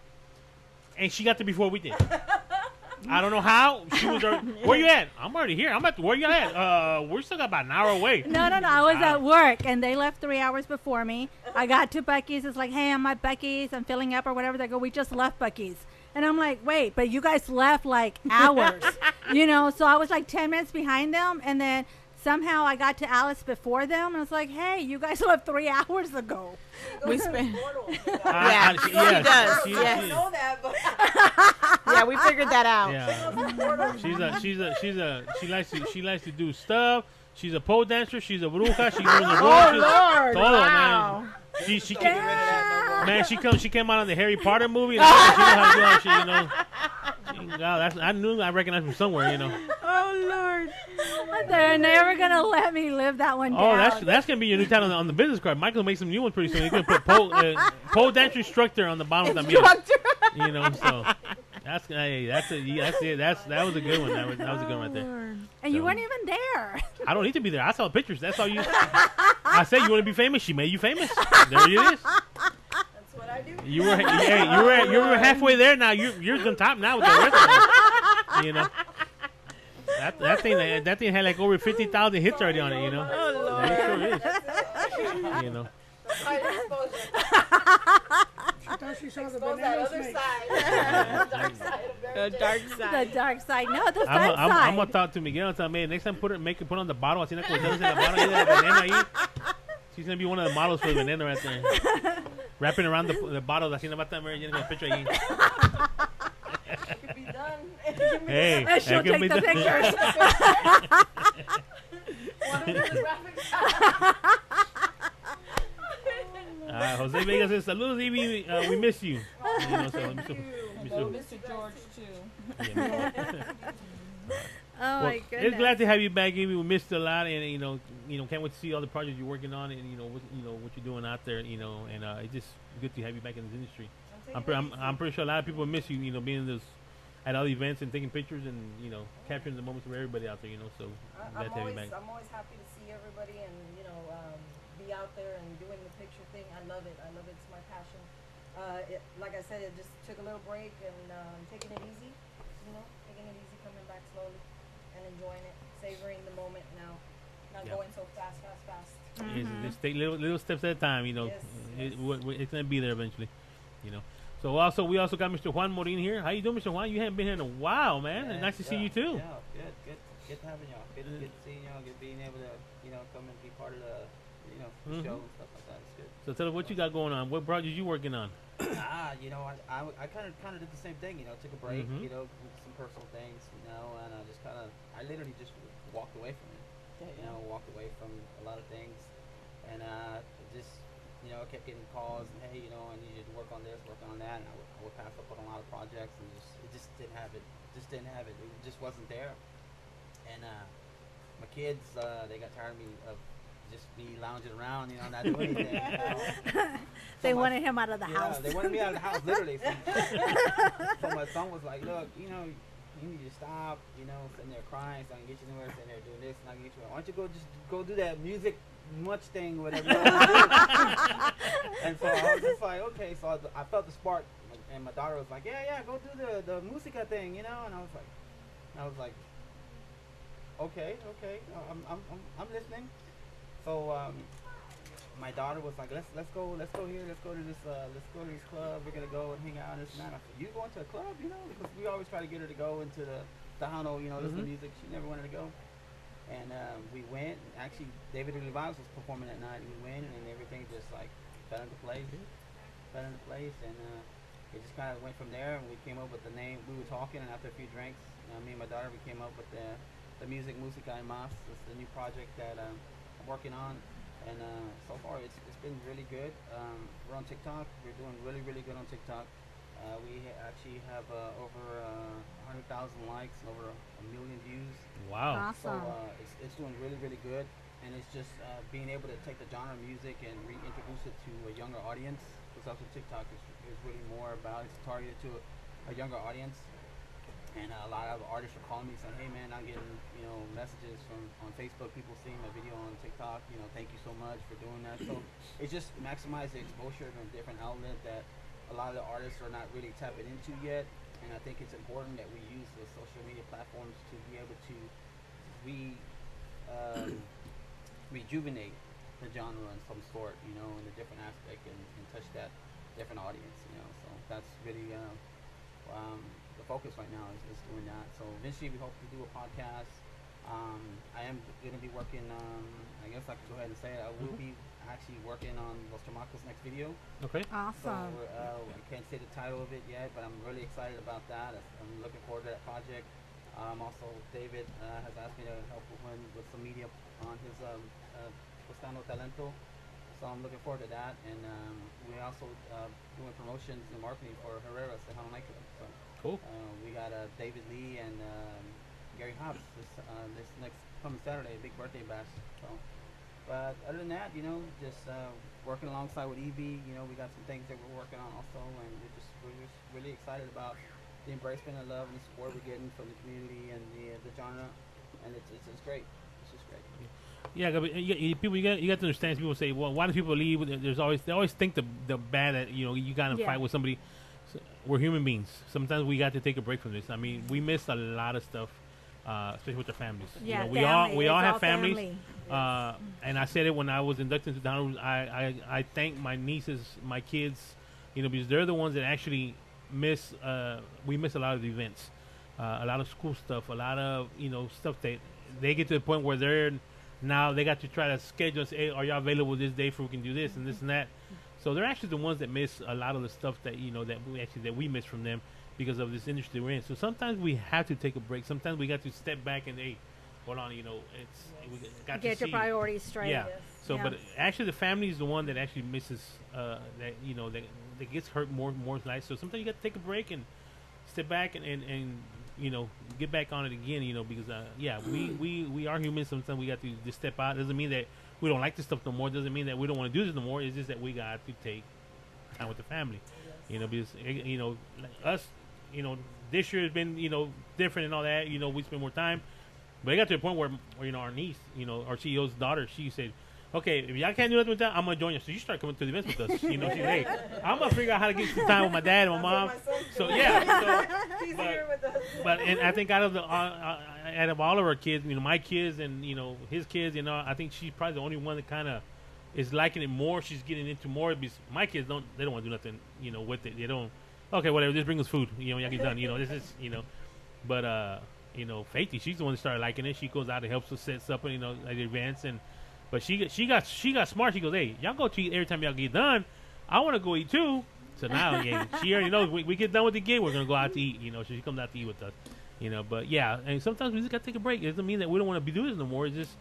and she got there before we did. I don't know how. She was already, where you at? I'm already here. I'm at where you at? We're still about an hour away. No. I was at work, and they left 3 hours before me. I got to Buc-ee's. It's like, hey, I'm at Buc-ee's. I'm filling up or whatever. They go, we just left Buc-ee's. And I'm like, wait, but you guys left like hours, you know? So I was like 10 minutes behind them, and then somehow I got to Alice before them, and I was like, hey, you guys left 3 hours ago. We spent. Yeah, she does. I know that, but yeah, we figured that out. Yeah. She likes to do stuff. She's a pole dancer. She's a bruja. She knows the Oh Lord! Todo, Wow. man. She came out on the Harry Potter movie. And she knows how to do all that shit, you know. I knew I recognized from somewhere, you know. Oh Lord! They're never gonna let me live that one down. Oh, that's gonna be your new title on the business card. Michael makes some new ones pretty soon. He's gonna put pole dance instructor on the bottom of the meter. You know, so that was a good one. That was a good one right there. And you weren't even there. I don't need to be there. I saw the pictures. That's all you. I said you want to be famous. She made you famous. There it is. that's what I do. You were halfway there. Now you're on top now with the rest of them. You know. That thing had like over 50,000 hits already on it. You know. Oh Lord. It sure is. You know. She thought she saw the Expose that banana other snake. side. The dark side. The dark side. No, the fun I'm side. gonna talk to Miguel and tell me next time put on the bottle. Así como ustedes en la bottle ahí de la veneno ahí. She's gonna be one of the models for the veneno right there. Wrapping around the bottle. Así nada más está Mary Jane con el pecho ahí. Could be done. Hey, And she'll take the pictures. One of those graphics. Jose Vega says, "Saludos, Evie. We miss you." You know, so, Mr. George too. Oh my goodness. It's glad to have you back, Evie. We missed you a lot, and you know, can't wait to see all the projects you're working on, and what you're doing out there, you know, and it's just good to have you back in this industry. I'm pretty sure a lot of people miss you, you know, being at all the events and taking pictures and capturing the moments of everybody out there, you know. So glad to have you back. I'm always happy to see everybody and be out there and doing the picture thing. I love it. It's my passion. Like I said, it just took a little break and taking it easy, coming back slowly and enjoying it, savoring the moment now, not going so fast. Mm-hmm. Just take little steps at a time, you know. Yes. It's gonna be there eventually, you know. So we also got Mr. Juan Morin here. How you doing, Mr. Juan? You haven't been here in a while, man. Yeah, nice to see you too. Yeah, good having y'all. Good seeing y'all. Good being able to come and be part of the show and stuff like that. It's good. So tell us what you got going on. What projects you working on? I kind of did the same thing. Took a break. Some personal things. And I literally just walked away from it. Walked away from a lot of things, and just. Kept getting calls and hey, I need you to work on this, work on that, and I would pass up on a lot of projects and it just didn't have it. It just wasn't there. And my kids, they got tired of me of just me lounging around, not doing anything. They wanted him out of the house. They wanted me out of the house, literally. So my son was like, look, you need to stop, sitting there crying, so I can get you nowhere, sitting there doing this, and I can get you. Why don't you go do that music much thing, whatever you want to do. And so I was just like, okay. So I felt the spark, and my daughter was like, yeah, go do the música thing, you know. And I was like, okay, I'm listening. So my daughter was like, let's go here, let's go to this club. We're gonna go and hang out and this and that. I said, you going to a club, you know? Because we always try to get her to go into the Tejano, you know, listen to music. She never wanted to go. And we went. Actually, David Olivas was performing that night. We went, and everything just like fell into place. And it just kind of went from there. And we came up with the name. We were talking, and after a few drinks, me and my daughter, we came up with the music Música y Más. It's the new project that I'm working on. And so far, it's been really good. We're on TikTok. We're doing really, really good on TikTok. We actually have over 100,000 likes and over 1 million views. Wow. Awesome. So it's doing really, really good. And it's just being able to take the genre of music and reintroduce it to a younger audience. Because that's what TikTok is really more about. It's targeted to a younger audience. And a lot of artists are calling me saying, hey man, I'm getting, you know, messages on Facebook, people seeing my video on TikTok, you know, thank you so much for doing that. So it's just maximize the exposure in a different outlet that a lot of the artists are not really tapping into yet. And I think it's important that we use the social media platforms to be able to rejuvenate the genre in some sort, you know, in a different aspect and touch that different audience, you know. So that's really the focus right now is doing that. So eventually we hope to do a podcast. I am going to be working on, I guess I can go ahead and say it, I will be actually working on Los Chamacos' next video. Okay. Awesome. So I can't say the title of it yet, but I'm really excited about that. I'm looking forward to that project. Also, David has asked me to help him with some media on his Costano Talento. So I'm looking forward to that. And we're also doing promotions and marketing for Herrera's Tejano nightclub. So cool. We got David Lee and Gary Hobbs this next coming Saturday, big birthday bash. So, but other than that, you know, just working alongside with Evie. You know, we got some things that we're working on also, and we're just really excited about the embracement and love and the support we're getting from the community and the genre, and it's great. It's just great. Yeah, but people, you got to understand. People say, well, why do people leave? They always think the bad that you got to fight with somebody. So we're human beings. Sometimes we got to take a break from this. I mean, we miss a lot of stuff, especially with our families. Yeah, we all have families. Family. And I said it when I was inducted into Down. I thank my nieces, my kids, because they're the ones that actually miss. We miss a lot of the events, a lot of school stuff, a lot of stuff that they get to the point where they got to try to schedule and say, hey, are y'all available this day for we can do this and this and that. So they're actually the ones that miss a lot of the stuff that that we miss from them because of this industry we're in. So sometimes we have to take a break. Sometimes we got to step back and hold on, we got Get to your priorities straight. Yeah. Yes. So, Yeah. but actually, the family is the one that actually misses that gets hurt more than life. So sometimes you got to take a break and step back and get back on it again. Because we are humans. Sometimes we got to just step out. Doesn't mean that we don't like this stuff no more. Doesn't mean that we don't want to do this no more. It's just that we got to take time with the family. Because like us, this year has been different and all that. We spend more time. But it got to the point where our niece, our CEO's daughter, she said, okay, if y'all can't do nothing with that, I'm going to join you. So you start coming to the events with us. She said, hey, I'm going to figure out how to get some time with my dad and my mom. So, yeah. He's here with us. And I think out of all of our kids, my kids and, his kids, I think she's probably the only one that kind of is liking it more. She's getting into more. Because my kids don't want to do nothing, with it. They don't, okay, whatever, just bring us food. Y'all get done. This is, but, Faithy, she's the one that started liking it. She goes out and helps us set up, at the events, but she got smart. She goes, hey, y'all go to eat every time y'all get done. I want to go eat too. So now, she already knows we get done with the gig, we're gonna go out to eat. So she comes out to eat with us. But yeah, and sometimes we just gotta take a break. It doesn't mean that we don't want to be doing this no more. It's just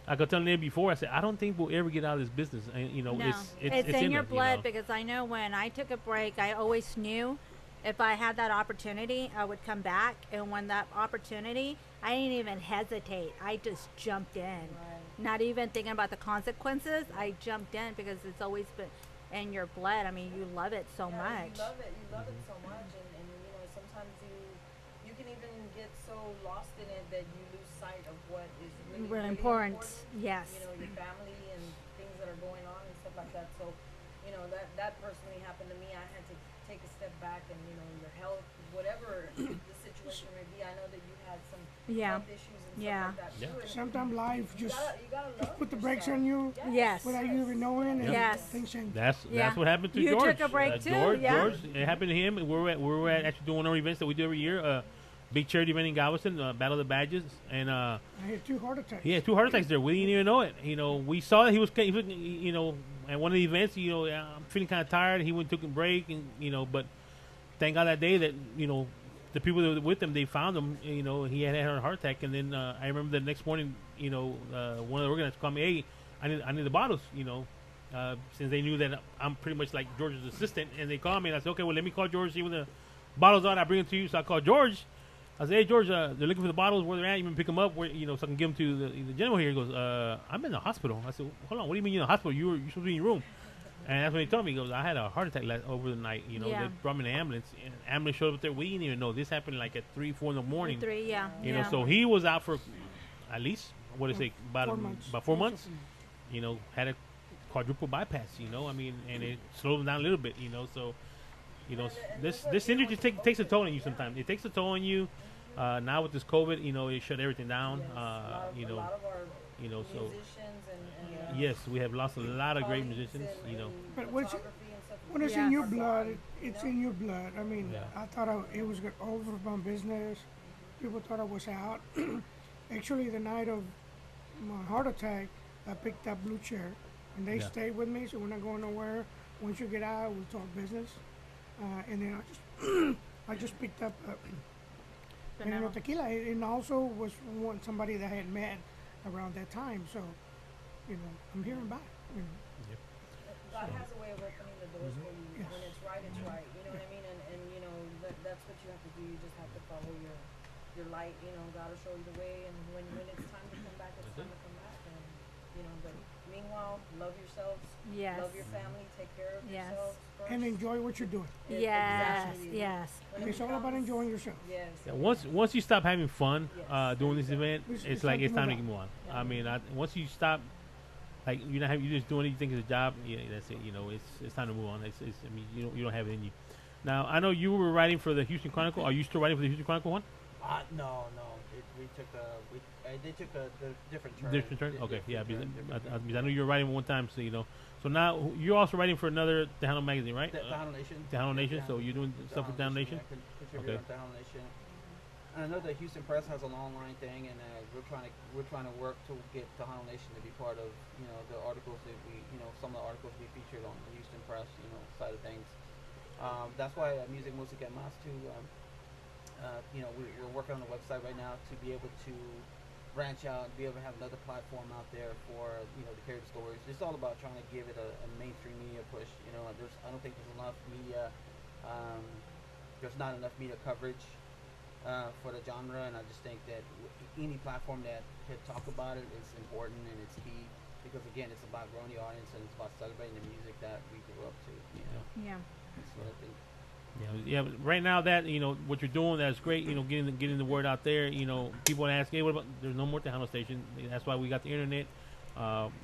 like I was telling them before. I said I don't think we'll ever get out of this business. And No. it's in your us, blood because I know when I took a break, I always knew if I had that opportunity, I would come back. And when that opportunity, I didn't even hesitate. I just jumped in. Right. Not even thinking about the consequences. I jumped in because it's always been in your blood. I mean, you love it so much. You love it. You love it so much. And sometimes you can even get so lost in it that you lose sight of what is really important. Yes. Your family and things that are going on and stuff like that. So, that personally happened to me. I had to take a step back and, you know, your health, whatever the situation may be. I know that you had some health issues and stuff like that too. And Sometimes life you just gotta put the brakes on you. Yes. Without you even knowing, and Yes. things change. That's what happened to You George. took a break too, George, yeah. George, it happened to him. We were at actually doing our events that we do every year. Big charity event in Galveston, Battle of the Badges, and I had 2 heart attacks. he had 2 heart attacks there. We didn't even know it. You know, we saw that he was you know, at one of the events. You know, I'm feeling kind of tired. He went and took a break, and you know, but thank God that day that you know the people that were with him, they found him. You know, he had a heart attack, and then I remember the next morning, you know, one of the organizers called me, hey, I need the bottles, you know. Since they knew that I'm pretty much like George's assistant, and they called me, and I said, okay, well, let me call George, see when the bottles are, and I bring them to you. So I called George. I said, hey, George, they're looking for the bottles, where they're at. You can pick them up, where, you know, so I can give them to the general here. He goes, I'm in the hospital. I said, hold on, what do you mean you're in the hospital? You're supposed to be in your room. And that's when he told me, he goes, I had a heart attack over the night. You know, they brought me in an ambulance. And the ambulance showed up there. We didn't even know. This happened like at 3, 4 in the morning. 3, yeah. You know, so he was out for at least, what did it say, about 4 months. You know, had a quadruple bypass, you know. I mean, and it slowed him down a little bit, you know. So, you know, this injury just takes a toll on you sometimes. It takes a toll on you. Now with this COVID, you know, it shut everything down. You know, so yes, we have lost a lot of great musicians. You know, but when it's in your blood, it's in your blood. I mean, I thought it was overblown business. People thought I was out. Actually, the night of my heart attack, I picked up Blue Chair, and they stayed with me, so we're not going nowhere. Once you get out, we talk business, and then I just picked up. Tejano tequila, and also was somebody that I had met around that time. So, you know, I'm here and back. You know. God has a way of opening the doors for you. When it's right, it's right. You know what I mean? And you know, that's what you have to do. You just have to follow your light. You know, God will show you the way. And when it's time to come back, it's time to come back. And you know, but meanwhile, love yourselves. Yes. Love your family. Take care of yourselves first. And enjoy what you're doing. Yes. Yes. It's all about enjoying yourself. Yes. Yeah, once you stop having fun doing this event, it's like it's time to move on. I mean, once you stop, like you're just doing it, you think it's a job. Yeah, that's it. You know, it's time to move on. It's I mean, you don't have it in you. Now I know you were writing for the Houston Chronicle. Are you still writing for the Houston Chronicle one? No. They took a different turn. Different turn. Okay, yeah. Because I know you were writing one time, so you know. So now you're also writing for another Tejano magazine, right? Tejano Nation. Tejano Nation. So you're doing stuff with Tejano Nation. Okay. Tejano Nation. And I know the Houston Press has an online thing, and we're trying to work to get Tejano Nation to be part of, you know, the articles that some of the articles we featured on the Houston Press, you know, side of things. That's why Music Musica Mas too. You know, we're working on the website right now to be able to branch out and be able to have another platform out there for, you know, to carry the stories. It's all about trying to give it a mainstream media push. You know, I don't think there's enough media. There's not enough media coverage for the genre, and I just think that any platform that could talk about it is important and it's key, because again, it's about growing the audience and it's about celebrating the music that we grew up to. You know? Yeah. That's what I think. Yeah. But right now, that you know what you're doing, that's great. You know, getting the word out there. You know, people ask, hey, what about? There's no more Tejano station. That's why we got the internet.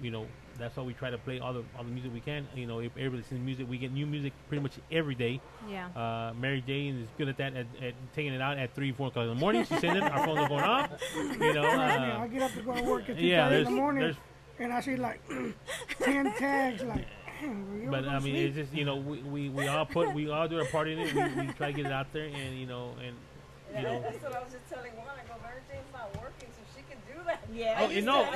You know, that's why we try to play all the music we can. You know, if everybody's in music, we get new music pretty much every day. Yeah. Mary Jane is good at that, at taking it out at 3, 4 o'clock in the morning. She's saying it. Our phones are going off. You know. I get up to go to work at 2:30 in the morning, and I see like 10 tags like. But I mean, it's just, you know, we all do our part in it. We try to get it out there, and you know, That's what I was just telling Juan. I go, Mary Jane's not working, so she can do that. Yeah. Oh, no,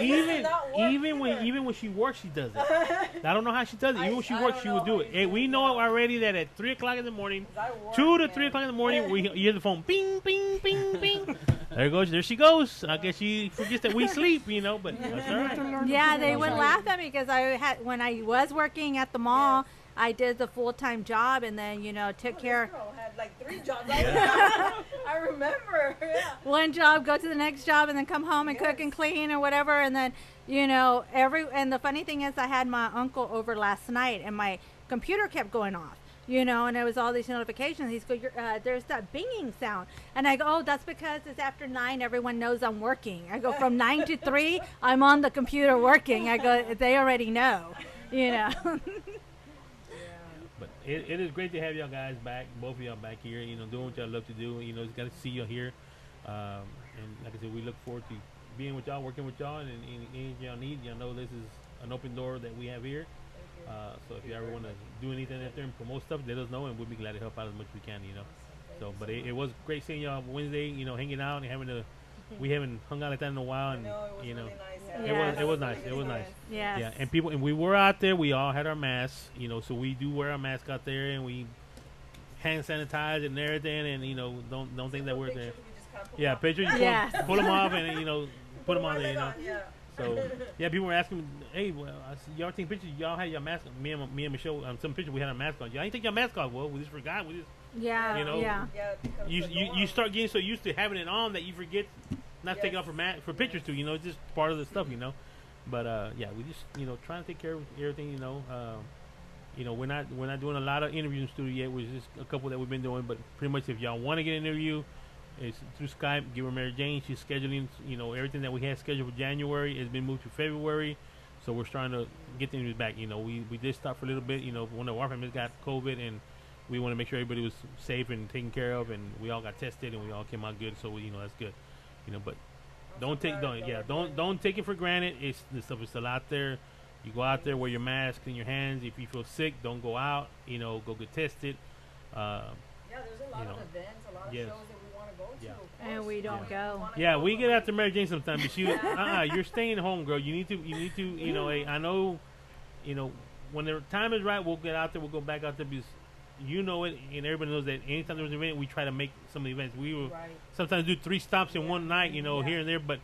even when she works, she does it. I don't know how she does it. Even when she works, she will do it. And we know already that at 3 o'clock in the morning, 2 to 3 o'clock in the morning, you hear the phone, bing, bing, bing, bing. There she goes. I guess she forgets that we sleep, you know, but that's all right. Yeah, they would laugh at me because when I was working at the mall, I did the full-time job, and then, you know, took care. This girl had like 3 jobs. I remember. Yeah. One job, go to the next job, and then come home and cook and clean or whatever, and then, you know, and the funny thing is, I had my uncle over last night, and my computer kept going off. You know, and it was all these notifications. He's go, there's that binging sound, and I go, oh, that's because it's after 9. Everyone knows I'm working. I go from 9 to 3. I'm on the computer working. I go, they already know, you know. But it is great to have y'all guys back, both of y'all back here. You know, doing what y'all love to do. You know, it's got to see y'all here. And like I said, we look forward to being with y'all, working with y'all, and anything y'all need. Y'all know this is an open door that we have here. So if you ever want to do anything out there and promote stuff, let us know, and we'll be glad to help out as much as we can. You know. So, but it was great seeing y'all Wednesday. You know, hanging out and having we haven't hung out like that in a while, and you know, it was nice. It was nice. Yeah, and we were out there. We all had our masks. You know, so we do wear our mask out there, and we hand sanitize and everything, and you know, don't think that we're there. Yeah, pictures. You pull them off, and you know, put them on there. You know. So yeah, people were asking me, hey, well, y'all taking pictures? Y'all had your mask on. Me and Michelle, some pictures we had our mask on. Y'all ain't take your mask off. Well, we just forgot. We just you know, you start getting so used to having it on that you forget not to take it off for pictures too. You know, it's just part of the stuff. You know, but yeah, we just trying to take care of everything. You know, we're not doing a lot of interviews in the studio yet. We're just a couple that we've been doing. But pretty much, if y'all want to get an interview, it's through Skype. Give her Mary Jane. She's scheduling. You know, everything that we had scheduled for January has been moved to February. So we're trying to get the interviews back. You know, we did stop for a little bit. You know, one of our families got COVID, and we want to make sure everybody was safe and taken care of, and we all got tested, and we all came out good. So that's good. You know, but don't take it for granted. This stuff is still out there. You go out there, wear your mask, clean your hands. If you feel sick, don't go out. You know, go get tested. Yeah, there's a lot of events, a lot of shows that we want to go to. And we don't go. Yeah, we get after Mary Jane sometimes, but she, you're staying home, girl. You need to, you know, I know, when the time is right, we'll get out there. We'll go back out there because you know it, and everybody knows that anytime there's an event, we try to make some of the events. We will sometimes do 3 stops in one night, here and there, but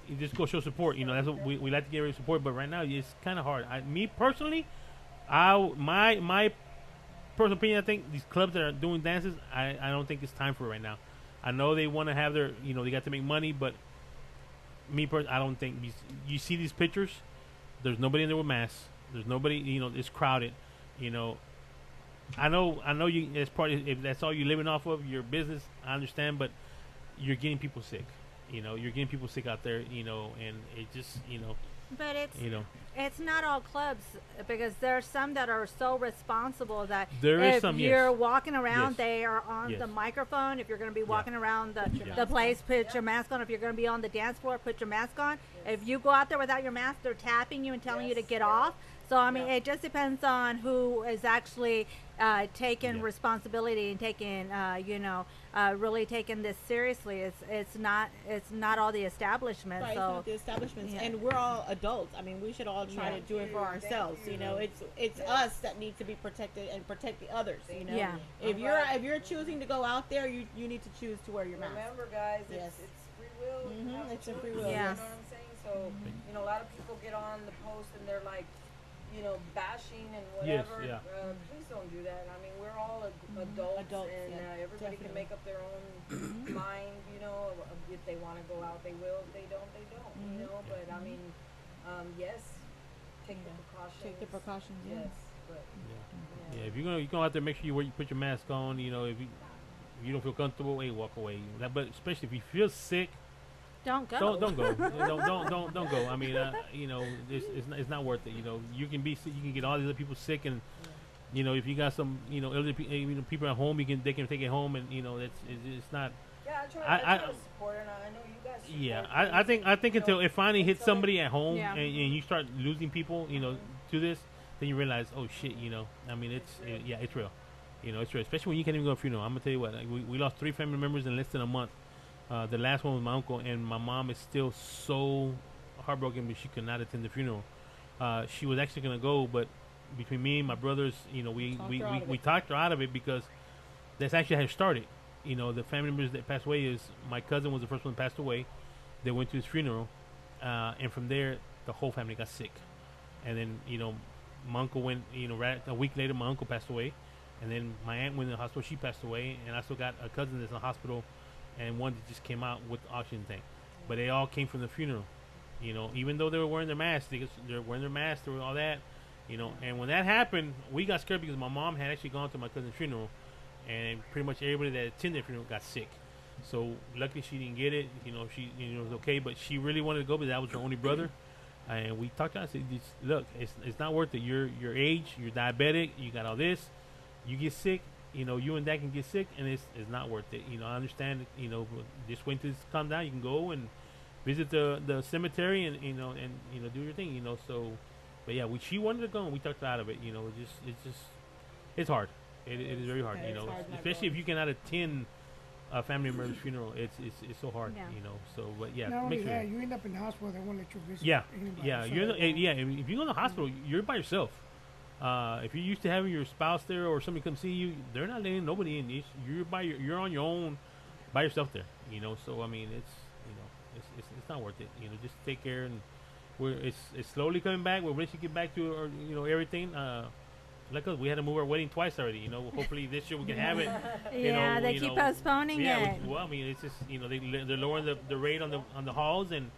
you just go show support. You know, that's what we like to get support. But right now, it's kind of hard. Me personally, my personal opinion, I think these clubs that are doing dances, I don't think it's time for it right now. I know they want to have their, they got to make money, but me personally, I don't think you see these pictures. There's nobody in there with masks. There's nobody. It's crowded. I know you as part of, if that's all you're living off of your business, I understand, but you're getting people sick. You're getting people sick out there. And it just But it's not all clubs, because there's some that are so responsible that if you're walking around, they are on the microphone. If you're going to be walking around the place, put your mask on. If you're going to be on the dance floor, put your mask on. If you go out there without your mask, they're tapping you and telling you to get off. So, I mean, it just depends on who is actually taking responsibility and taking, really taking this seriously. It's not all the establishments. Right, so it's not the establishments, and we're all adults. I mean, we should all try to do it for ourselves. It's us that need to be protected and protect the others. Yeah. If you're choosing to go out there, you need to choose to wear your mask. Remember, guys, it's free will. It's a free will. You know what I'm saying? So, a lot of people get on the post and they're like, bashing and whatever. Please don't do that. I mean, we're all adults, and everybody can make up their own mind. If they want to go out, they will. If they don't, they don't. But I mean, yes, take the precautions. Take the precautions. Yes, but if you're gonna out there, make sure you put your mask on. If you don't feel comfortable, hey, walk away. But especially if you feel sick, don't go. Don't go. don't go. I mean, it's not worth it. You can be sick. You can get all these other people sick, and if you got some elderly people at home, they can take it home, and it's not. Yeah, I try to support it, and I know you guys. Yeah, I think until it finally hits somebody at home, and you start losing people, to this, then you realize, oh shit, I mean, it's real. It's real, especially when you can't even go to a funeral. I'm gonna tell you what, we lost 3 family members in less than a month. The last one was my uncle, and my mom is still so heartbroken, but she could not attend the funeral. She was actually going to go, but between me and my brothers, we talked her out of it, because that's actually how it started. The family members that passed away is my cousin was the first one that passed away. They went to his funeral, and from there, the whole family got sick. And then, my uncle went, right a week later, my uncle passed away. And then my aunt went in the hospital, she passed away. And I still got a cousin that's in the hospital, and one that just came out with the oxygen tank. But they all came from the funeral. Even though they were wearing their masks, they're wearing their masks, they were all that. And when that happened, we got scared, because my mom had actually gone to my cousin's funeral, and pretty much everybody that attended the funeral got sick. So luckily she didn't get it. She was okay, but she really wanted to go, but that was her only brother. And we talked to her. I said, look, it's not worth it. You're your age, you're diabetic, you got all this. you get sick, you and Dad can get sick, and it's not worth it. I understand. Just wait till it's calm down. You can go and visit the cemetery and do your thing. So, but yeah, she wanted to go, and we talked her out of it. It's hard. It is very hard. Especially if you cannot attend a family member's funeral. It's so hard. So, but yeah, not make only sure. that, you end up in the hospital. They won't let you visit. Yeah, anybody. yeah. So, If you go to the hospital, you're by yourself. If you're used to having your spouse there or somebody come see you, they're not letting nobody in. You're on your own, by yourself there. So I mean, it's not worth it. Just take care, and it's slowly coming back. We'll eventually get back to everything. Like us, we had to move our wedding twice already. Hopefully this year we can have it. Yeah, they keep postponing it. Well, I mean, it's just they're lowering the rate on the halls, and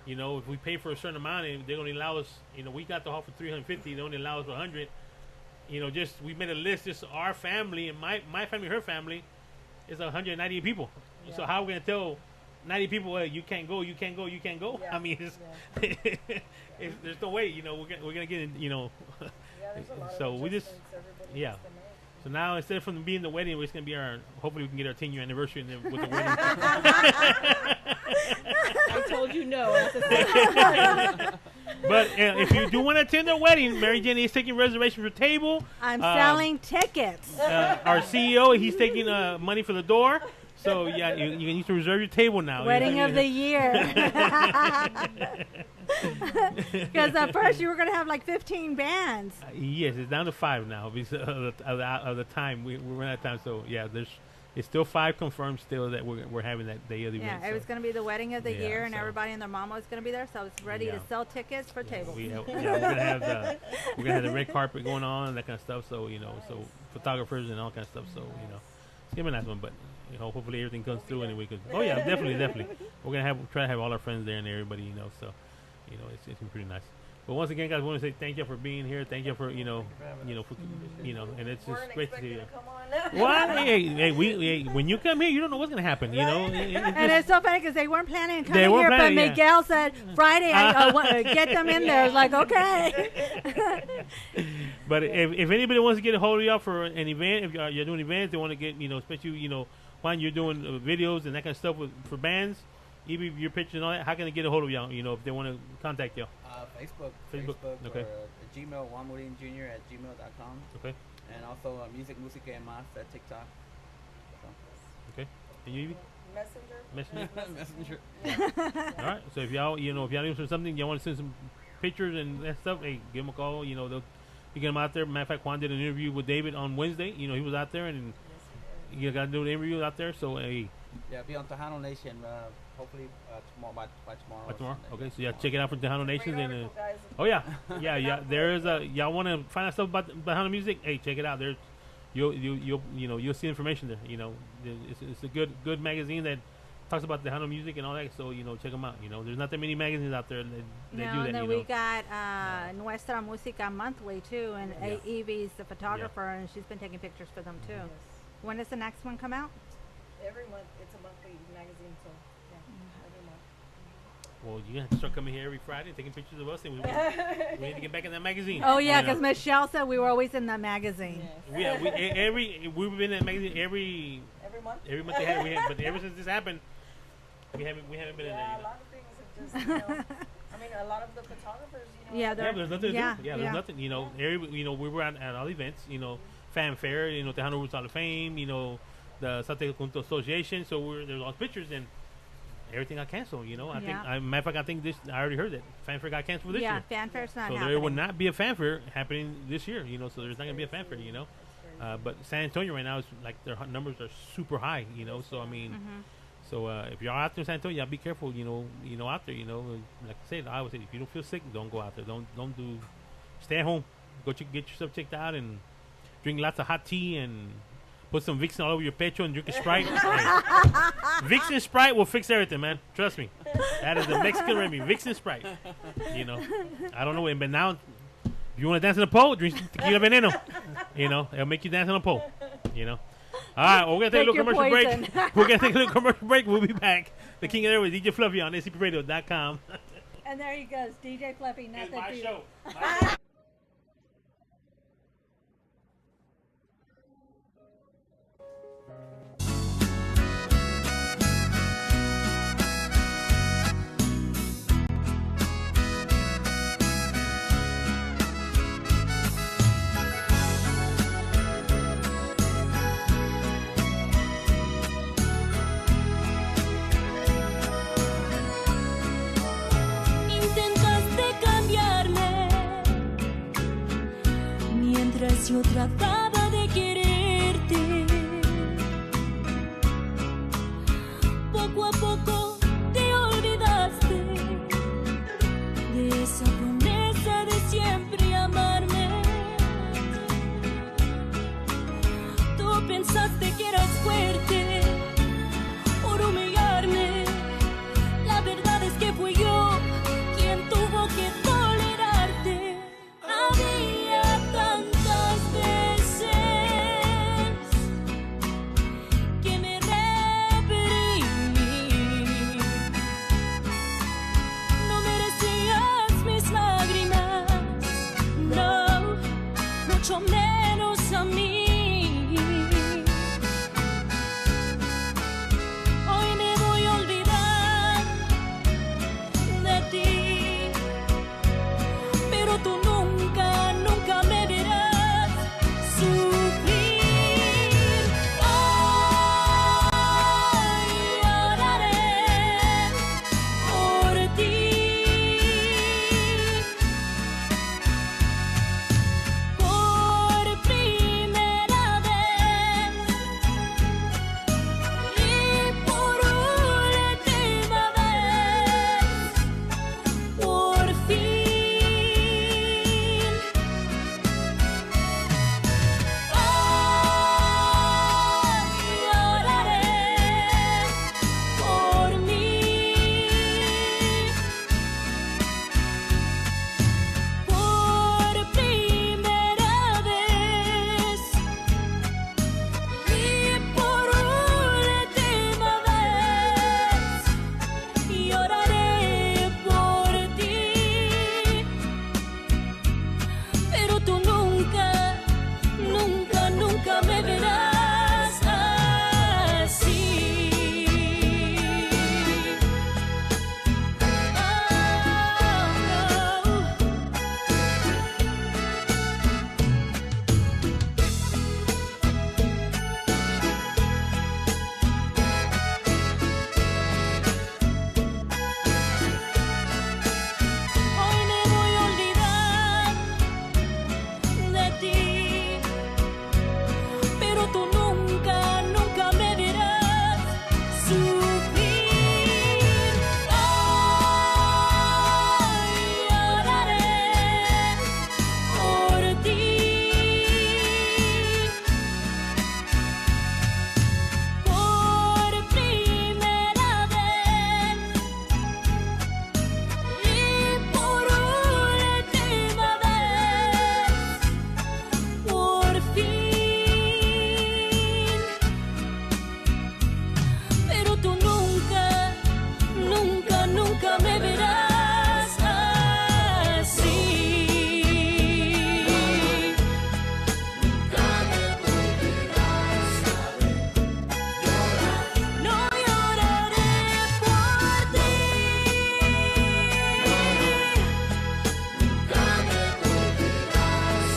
if we pay for a certain amount, and they only allow us, we got the hall for $350. They only allow us for $100. Just we made a list. Just our family and my family, her family, is 190 people. Yeah. So how are we gonna tell 90 people, well, you can't go, you can't go, you can't go? Yeah. I mean, there's no way. We're gonna get in. So we just So now instead of from being the wedding, it's gonna be hopefully we can get our 10-year anniversary with the wedding. I told you no. But if you do want to attend their wedding, Mary Jane is taking reservations for table. I'm selling tickets. Our CEO, he's taking money for the door. So yeah, you need to reserve your table now. Wedding of the year. Because at first you were going to have like 15 bands. Yes, it's down to 5 now because of the time. We're out of time. So yeah, it's still 5 confirmed still that we're having that day of the event. Yeah, it was going to be the wedding of the year, and everybody and their mama was going to be there. So it's ready to sell tickets for tables. We're gonna have the red carpet going on and that kind of stuff. So so photographers and all kind of stuff. So it's gonna be a nice one, but. Hopefully everything comes through and we could. Oh yeah, definitely. We're gonna try to have all our friends there and everybody, So, it's been pretty nice. But once again, guys, I want to say thank you for being here. Thank you for and it's just great to see you. Well, hey, when you come here, you don't know what's gonna happen, And it's so funny because they weren't planning on coming here, but Miguel said Friday, I get them in there. It's like okay. But if anybody wants to get a hold of y'all for an event, if you're doing events, they want to get especially when you're doing videos and that kind of stuff for bands, even your pictures and all that, how can they get a hold of y'all? If they want to contact y'all. Facebook. Okay. Or Gmail, juanmurinjr@gmail.com. Okay. And also Music Música y Más at TikTok. So. Okay. And you, Evie? Messenger. All right. So if y'all, if y'all need something, y'all want to send some pictures and that stuff, hey, give them a call. You get them out there. Matter of fact, Juan did an interview with David on Wednesday. He was out there and. You got to do an interview out there, so Yeah, be on Tejano Nation. Hopefully tomorrow by tomorrow. By tomorrow, okay. So check it out for Tejano Nation and. Oh yeah. There is y'all want to find out stuff about Tejano music? Hey, check it out. There's, you'll see information there. It's a good magazine that talks about Tejano music and all that. So check them out. There's not that many magazines out there that do that. And then we got Nuestra Música monthly too, and Evie's the photographer, and she's been taking pictures for them too. Yes. When does the next one come out? Every month. It's a monthly magazine, so every month. Well, you have to start coming here every Friday, taking pictures of us, and we need to get back in that magazine. Oh yeah, because Michelle said we were always in that magazine. Yes. Yeah, we've been in that magazine every month. Every month but ever since this happened, we haven't been in there. A lot of things have just. I mean, a lot of the photographers, there's nothing to do. There's nothing. We were at all events. Fanfare, Tejano Roots Hall of Fame, the Sate Junto Association. So there's all pictures and everything got canceled. Matter of fact, I think I already heard that Fanfare got canceled this year. Yeah, Fanfare's not happening. So there will not be a Fanfare happening this year. So there's not gonna be a Fanfare. But San Antonio right now is like their numbers are super high. So I mean, so if you're out there in San Antonio, be careful. Out there. Like I said, I always say if you don't feel sick, don't go out there. Don't do. Stay at home. Go get yourself checked out and. Drink lots of hot tea and put some Vicks all over your pecho and drink a Sprite. Vicks and Sprite will fix everything, man. Trust me. That is the Mexican remedy. Vicks and Sprite. I don't know, but now, if you want to dance on a pole, drink tequila veneno. It'll make you dance on a pole. All right, well, we're going to take a little commercial break. We're going to take a little commercial break. We'll be back. The King of the Air with DJ Fluffy on scpradio.com. And there he goes, DJ Fluffy. It's my show. si yo trataba de quererte. Poco a poco te olvidaste de esa promesa de siempre amarme. Tú pensaste que eras fuerte por humillarme. La verdad es que fui yo quien tuvo que tolerarte. Había tantas veces que me reprimí. No merecías mis lágrimas, no, mucho menos a mí. Hoy me voy a olvidar de ti, pero tú nunca, nunca me verás sufrir. Hoy lloraré por ti, por primera vez y por última vez, por fin. Hoy lloraré por mí, por primera vez y por última vez. Lloraré por ti, pero tú nunca, nunca, nunca me verás así. Hoy me voy a olvidar de ti, pero tú nunca, nunca me verás sufrir. Hoy lloraré por ti, por primera vez y por última vez, por fin. Pero tú nunca, nunca, nunca me verás así. No lloraré por ti.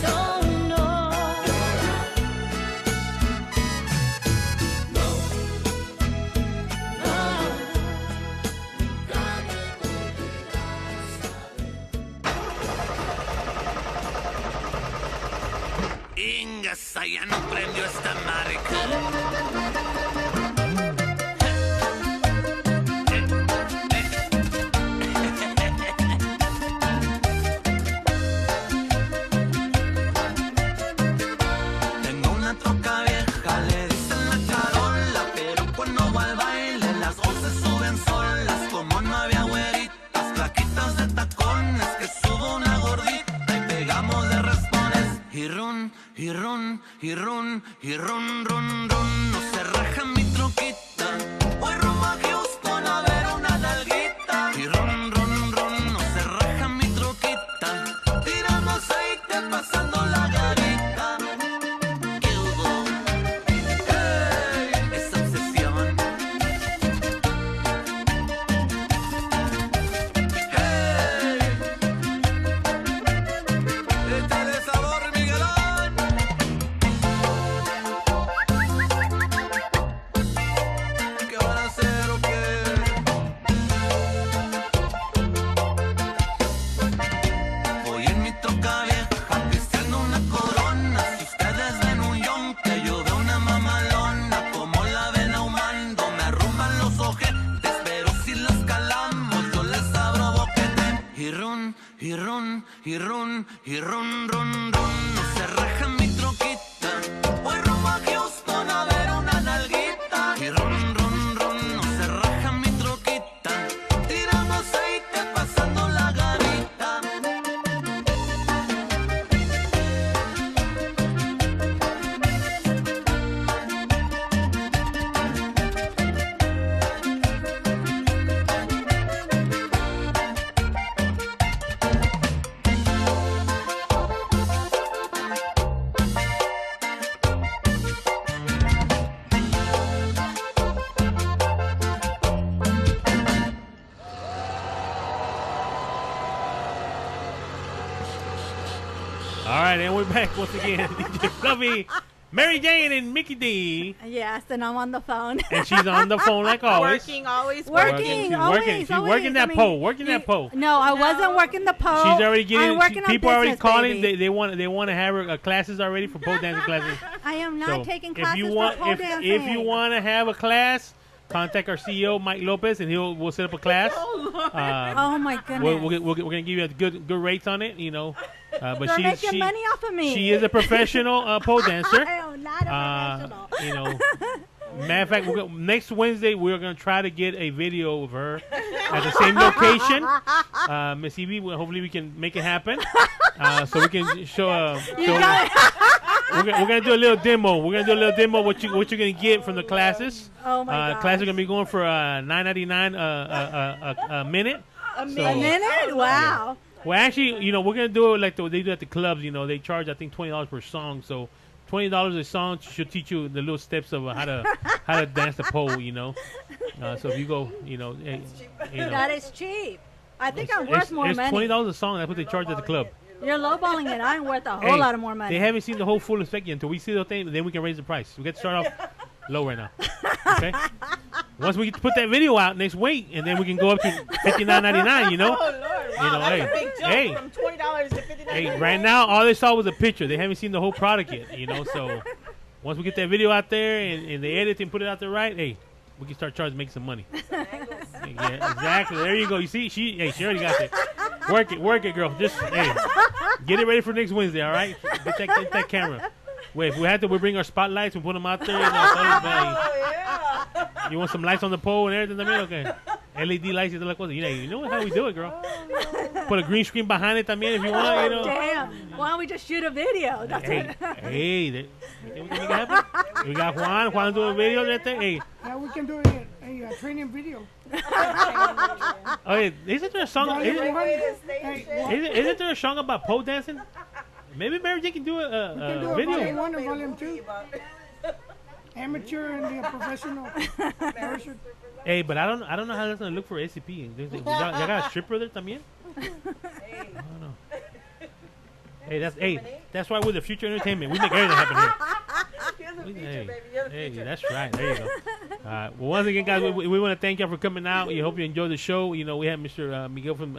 Oh, no. Ingas, ya no prendió esta marca. Tengo una troca vieja, le dicen la charola, pero cuando va al baile las voces suben solas. Como no había güeritas, flaquitas de tacones, que subo una gordita y pegamos de raspones. Y run, y run, y run, y run, run, run. No se raja mi troquita, voy rumbo a Houston a ver una nalguita. Y run, run, run, no se raja mi troquita, tirando aceite, pasando la garita. ¿Qué hubo? ¡Hey! Esa obsesión. ¡Hey! Échale sabor, Miguelón. y ron, y ron, y ron, ron, ron. No se raja mi troquita. Voy rumbo a Houston a ver una nalguita. Y ron, ron, ron. No se raja mi troquita. Tirando aceite, pasando la garita. All right, and we're back once again. DJ Fluffy, Mary Jane, and Mickey D. Yes, and I'm on the phone. And she's on the phone like always. Working, always She's working. working. She's working that pole. Working that pole. No, I wasn't working the pole. She's already getting. I'm working on People are already business, calling. baby. They want to have her classes already for pole dancing classes. I am not So, taking if classes you want, for pole dancing. if you want to have a class, contact our CEO Mike Lopez, and we'll set up a class. Oh my goodness. We're gonna give you a good rates on it, you know. But They're making money off of me. She is a professional pole dancer. I am not a professional. You know, matter of fact, next Wednesday we're gonna try to get a video of her at the same location. Miss Evie, hopefully we can make it happen, so we can show. We're gonna do a little demo. We're gonna do a little demo what you're gonna get from the classes. Oh my god! Classes are gonna be going for $9.99 a minute. A minute? Wow. Well, actually, you know, we're gonna do it like they do at the clubs. You know, they charge I think $20 per song. So $20 a song should teach you the little steps of how to dance the pole. You know, so if you go, you know, That is cheap. I think I'm worth more it's money. $20 a song. That's what they charge at the club. You're lowballing it. I'm worth a whole lot of more money. They haven't seen the whole full effect yet. Until we see the thing, then we can raise the price. We got to start off low right now. Okay. Once we put that video out next week, and then we can go up to $59.99. You know. Oh Lord! Wow, You know, that's a big jump hey. from $20 to $59. Hey, right now all they saw was a picture. They haven't seen the whole product yet. You know. So once we get that video out there and they edit and put it out there right, hey, we can start charging, make some money. Yeah, exactly. There you go. You see, she already got it. Work it, girl. Just get it ready for next Wednesday. All right, get that camera. Wait, if we have to, we bring our spotlights and put them out there. You want some lights on the pole and everything? Okay. LED lights y toda la cosa. You know how we do it, girl. Put a green screen behind it también if you want. You know. Damn. Why don't we just shoot a video? That's Hey, we can make it happen. We got Juan doing video that thing. Hey. Yeah, we can do it a training video. Okay, isn't there a song? Isn't there a song about pole dancing? Maybe Mary Jane can do a video. Volume 1 and Volume 2. Amateur and the professional version. Hey, but I don't know how that's gonna look for SCP. Y'all got a stripper there también? I don't know. That's why we're the future entertainment. We make everything happen here. Hey, that's right. There you go. Well, once again, guys, we want to thank you for coming out. We hope you enjoyed the show. You know, we have Mr. Miguel from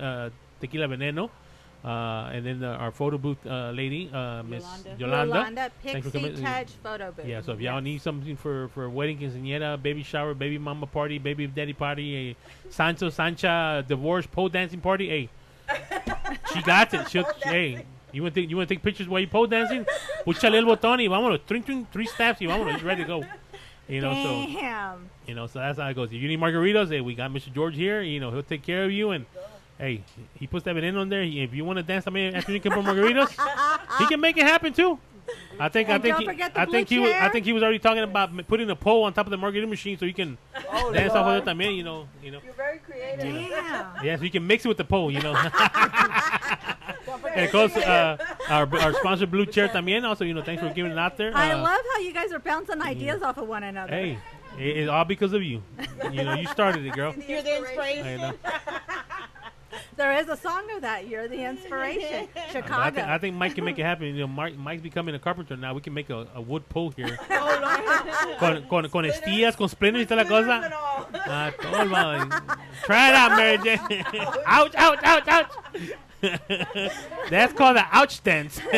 Tequila Veneno. And then our photo booth lady, Miss Yolanda. Thanks for coming. Touch photo booth. Yeah, so if y'all need something for wedding, quinceañera, baby shower, baby mama party, baby daddy party, a Sancho Sancha divorce pole dancing party, hey, she got it. Hey, you want to take pictures while you pole dancing? Púchale el botón y vámonos, three steps y vámonos, ready to go. You know, Damn. So that's how it goes. If you need margaritas, hey, we got Mr. George here. You know, he'll take care of you and. Hey, he puts that veneno on there. If you want to dance after you can put margaritas, he can make it happen too. I think he was already talking about putting a pole on top of the margarita machine so you can dance off of it también. You know. You're very creative. Damn. Yeah, so you can mix it with the pole. You know. And of course, our sponsor Blue Chair también. Also, you know, thanks for giving it out there. I love how you guys are bouncing ideas off of one another. Hey, it's all because of you. You know, you started it, girl. You're the inspiration. There is a song of that. You're the inspiration. Chicago. I think Mike can make it happen. You know, Mike's becoming a carpenter now. We can make a wood pole here. con estillas, con splinters y toda la cosa. Try it out, Mary Jane. Ouch, ouch, ouch, ouch. That's called the ouch stance. All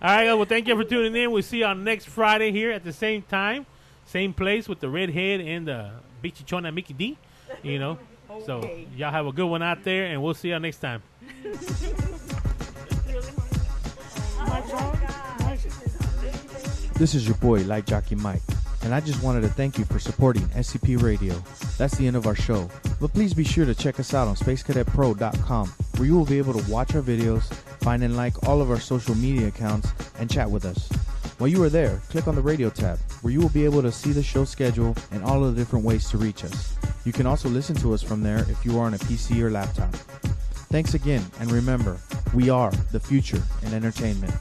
right, guys. Well, thank you for tuning in. We'll see you on next Friday here at the same time, same place with the redhead and the bichichona Mickey D. you know. Okay. So y'all have a good one out there, and we'll see y'all next time. This is your boy, Light Jockey Mike, and I just wanted to thank you for supporting SCP Radio. That's the end of our show, but please be sure to check us out on SpaceCadetPro.com, where you will be able to watch our videos, find and like all of our social media accounts, and chat with us. While you are there, click on the radio tab, where you will be able to see the show schedule and all of the different ways to reach us. You can also listen to us from there if you are on a PC or laptop. Thanks again, and remember, we are the future in entertainment.